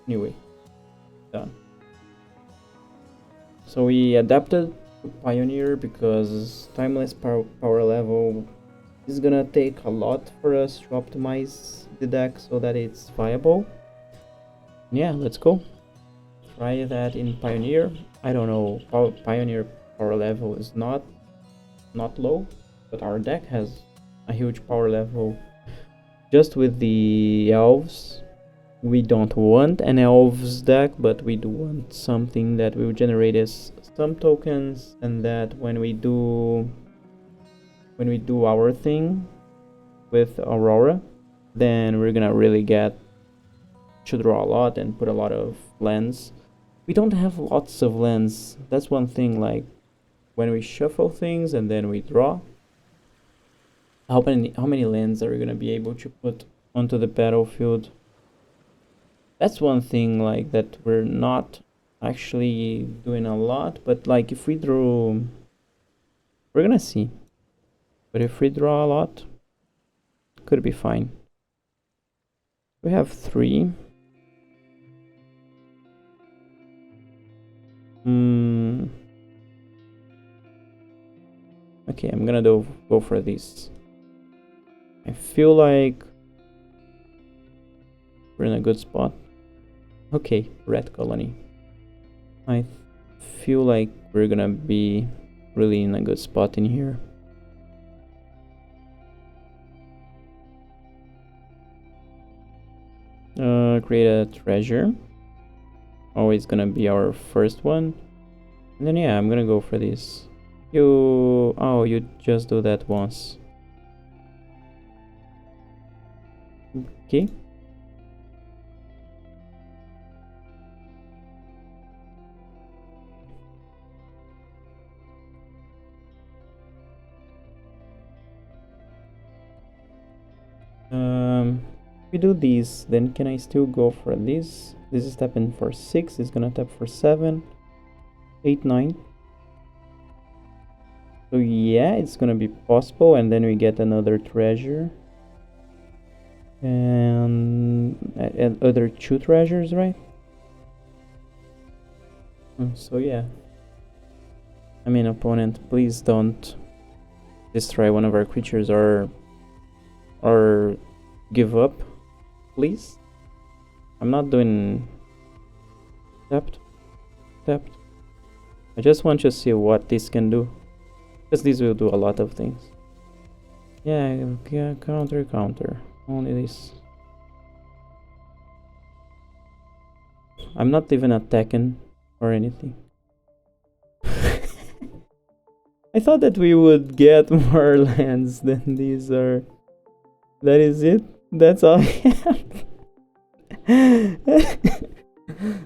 Anyway, done. So we adapted to Pioneer because Timeless power level is gonna take a lot for us to optimize the deck so that it's viable. Yeah, let's go. Try that in Pioneer. I don't know, Pioneer power level is not low, but our deck has a huge power level just with the elves. We don't want an elves deck, but we do want something that will generate us some tokens, and that when we do our thing with Aurora, then we're gonna really get to draw a lot and put a lot of lands. We don't have lots of lands. That's one thing. Like when we shuffle things and then we draw, how many lands are we gonna be able to put onto the battlefield? That's one thing, like, that we're not actually doing a lot. But like if we draw, we're gonna see. But if we draw a lot, could be fine. We have 3. Okay, I'm gonna go for this. I feel like we're in a good spot. Okay, red colony. I feel like we're gonna be really in a good spot in here. Create a treasure. Always gonna be our first one. And then yeah, I'm gonna go for this. You just do that once. Okay. We do these, then can I still go for this? This is tapping for 6, it's gonna tap for 7, 8, 9. So yeah, it's gonna be possible, and then we get another treasure. And other 2 treasures, right? So yeah. I mean, opponent, please don't destroy one of our creatures or give up, please. I'm not doing tapped. I just want to see what this can do, because this will do a lot of things. Yeah, counter. Only this. I'm not even attacking or anything. I thought that we would get more lands than these are. That is it? That's all I have.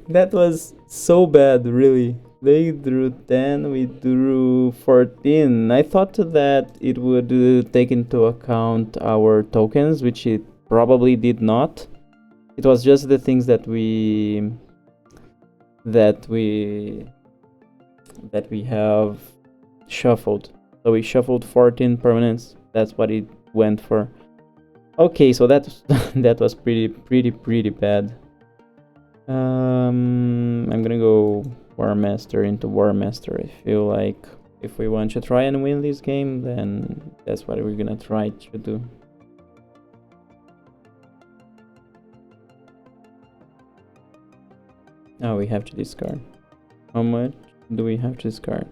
That was so bad, really. They drew 10, we drew 14. I thought that it would take into account our tokens, which it probably did not. It was just the things that we have shuffled. So we shuffled 14 permanents. That's what it went for. Okay, so that was pretty bad. I'm gonna go War Master into War Master. I feel like if we want to try and win this game, then that's what we're gonna try to do. Now we have to discard. How much do we have to discard?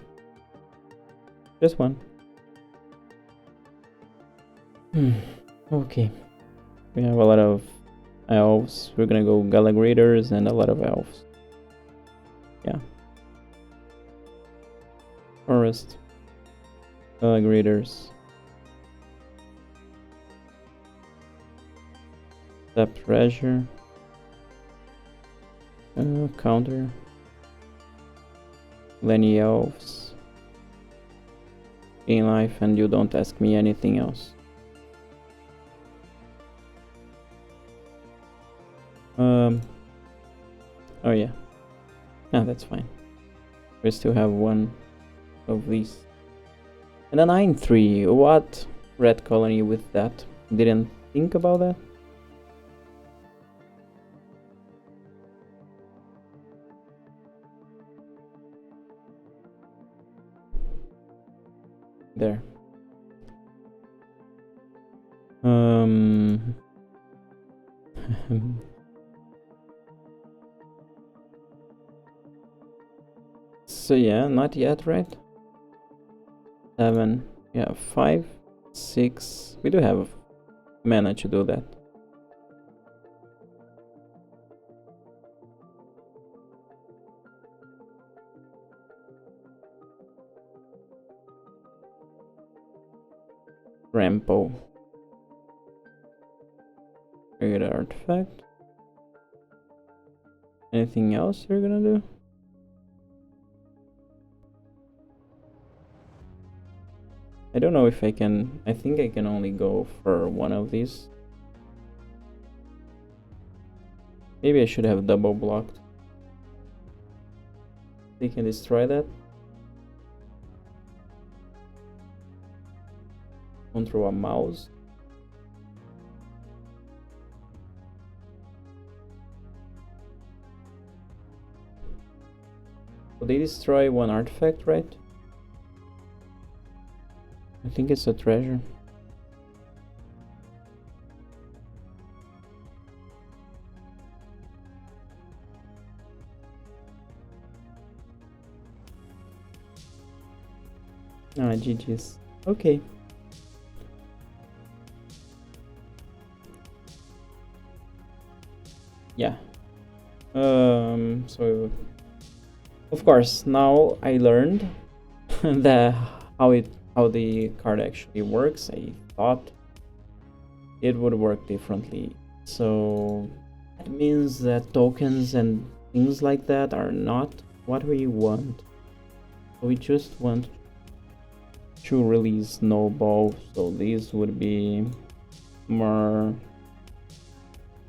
Just 1. Okay. We have a lot of elves. We're gonna go Galagrators and a lot of elves. Yeah. Forest. Galagrators. Tap treasure. Counter. Lenny elves. In life, and you don't ask me anything else. Oh yeah. No, that's fine. We still have 1 of these. And a 9/3. What? Red colony with that. Didn't think about that. There. So yeah, not yet, right? 7. Yeah, 5, 6. We do have mana to do that. Rampo. Create an artifact. Anything else you're gonna do? I don't know if I can. I think I can only go for one of these. Maybe I should have double blocked. They can destroy that. Control a mouse. So they destroy one artifact, right? I think it's a treasure. Ah, GG's. Okay. Yeah. So of course now I learned how the card actually works. I thought it would work differently. So that means that tokens and things like that are not what we want. We just want to release snowball, so these would be more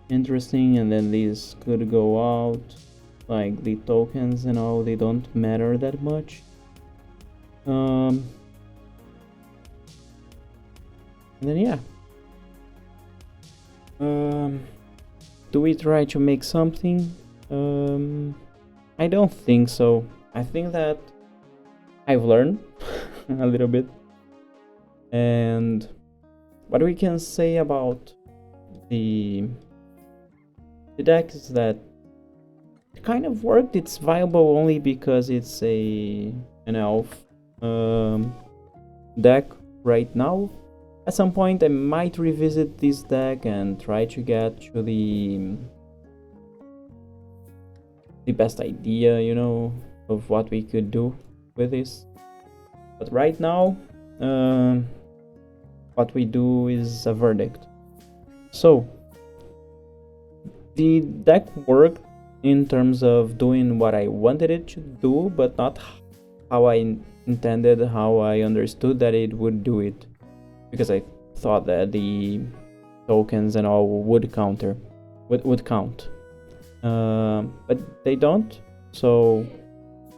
interesting, and then these could go out. Like the tokens and all, they don't matter that much. And then yeah. Do we try to make something? I don't think so. I think that I've learned a little bit. And what we can say about the deck is that it kind of worked. It's viable only because it's an elf deck right now. At some point I might revisit this deck and try to get to the best idea, you know, of what we could do with this. But right now what we do is a verdict. So the deck worked in terms of doing what I wanted it to do, but not how I intended, how I understood that it would do it, because I thought that the tokens and all would count, but they don't. So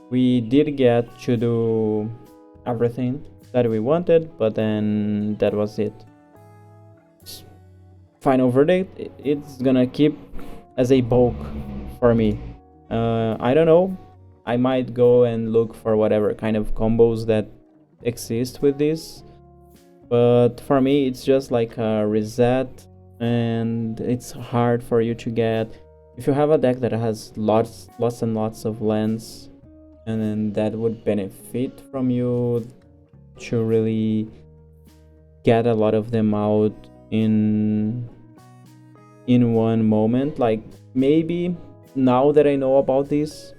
we did get to do everything that we wanted, but then that was it. Final verdict, it's gonna keep as a bulk for me. I don't know, I might go and look for whatever kind of combos that exist with this, but for me it's just like a reset, and it's hard for you to get. If you have a deck that has lots and lots of lands, and then that would benefit from you to really get a lot of them out in one moment. Like maybe now that I know about this,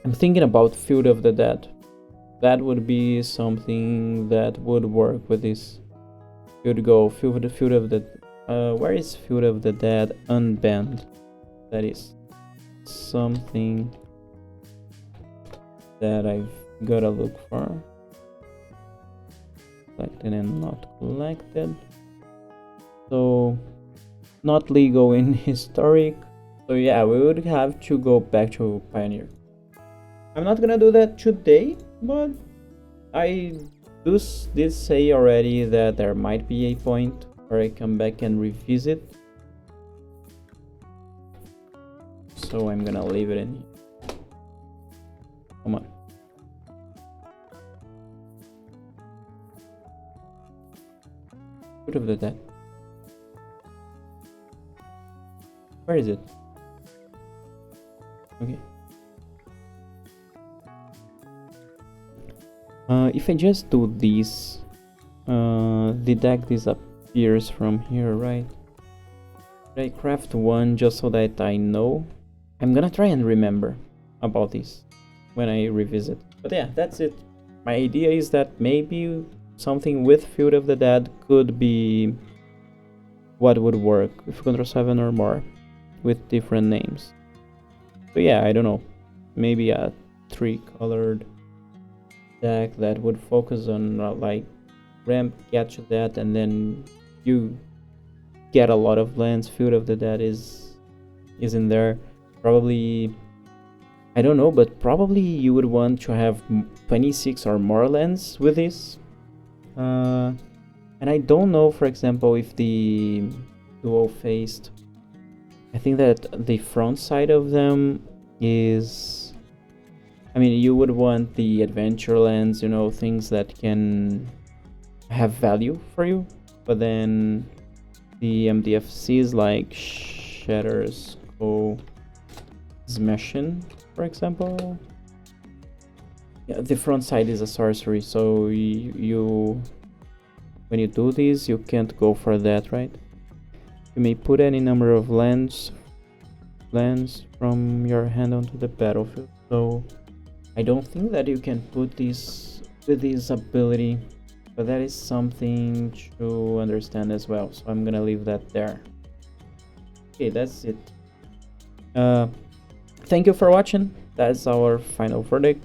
I'm thinking about Field of the Dead. That would be something that would work with this. You'd go Field of the where is Field of the Dead unbanned? That is something that I've gotta look for. Collected and not collected. So not legal in historic. So yeah, we would have to go back to Pioneer. I'm not gonna do that today, but I did say already that there might be a point where I come back and revisit. So I'm gonna leave it in here. Come on. Field of the Dead. Where is it? Okay. If I just do this, the deck disappears from here, right? Should I craft one just so that I know? I'm gonna try and remember about this when I revisit. But yeah, that's it. My idea is that maybe something with Field of the Dead could be what would work with Control 7 or more with different names. So yeah, I don't know. Maybe a 3-colored deck that would focus on like ramp, get you that, and then you get a lot of lands. Field of the Dead is in there. Probably, I don't know, but probably you would want to have 26 or more lands with this. And I don't know, for example, if the dual faced, I think that the front side of them is, I mean, you would want the adventure lands, you know, things that can have value for you, but then the MDFCs like Shatters, Smashing, for example. Yeah, the front side is a sorcery, so you when you do this, you can't go for that, right? You may put any number of lands from your hand onto the battlefield. So I don't think that you can put this with this ability, but that is something to understand as well. So I'm gonna leave that there. Okay, that's it. Thank you for watching. That's our final verdict.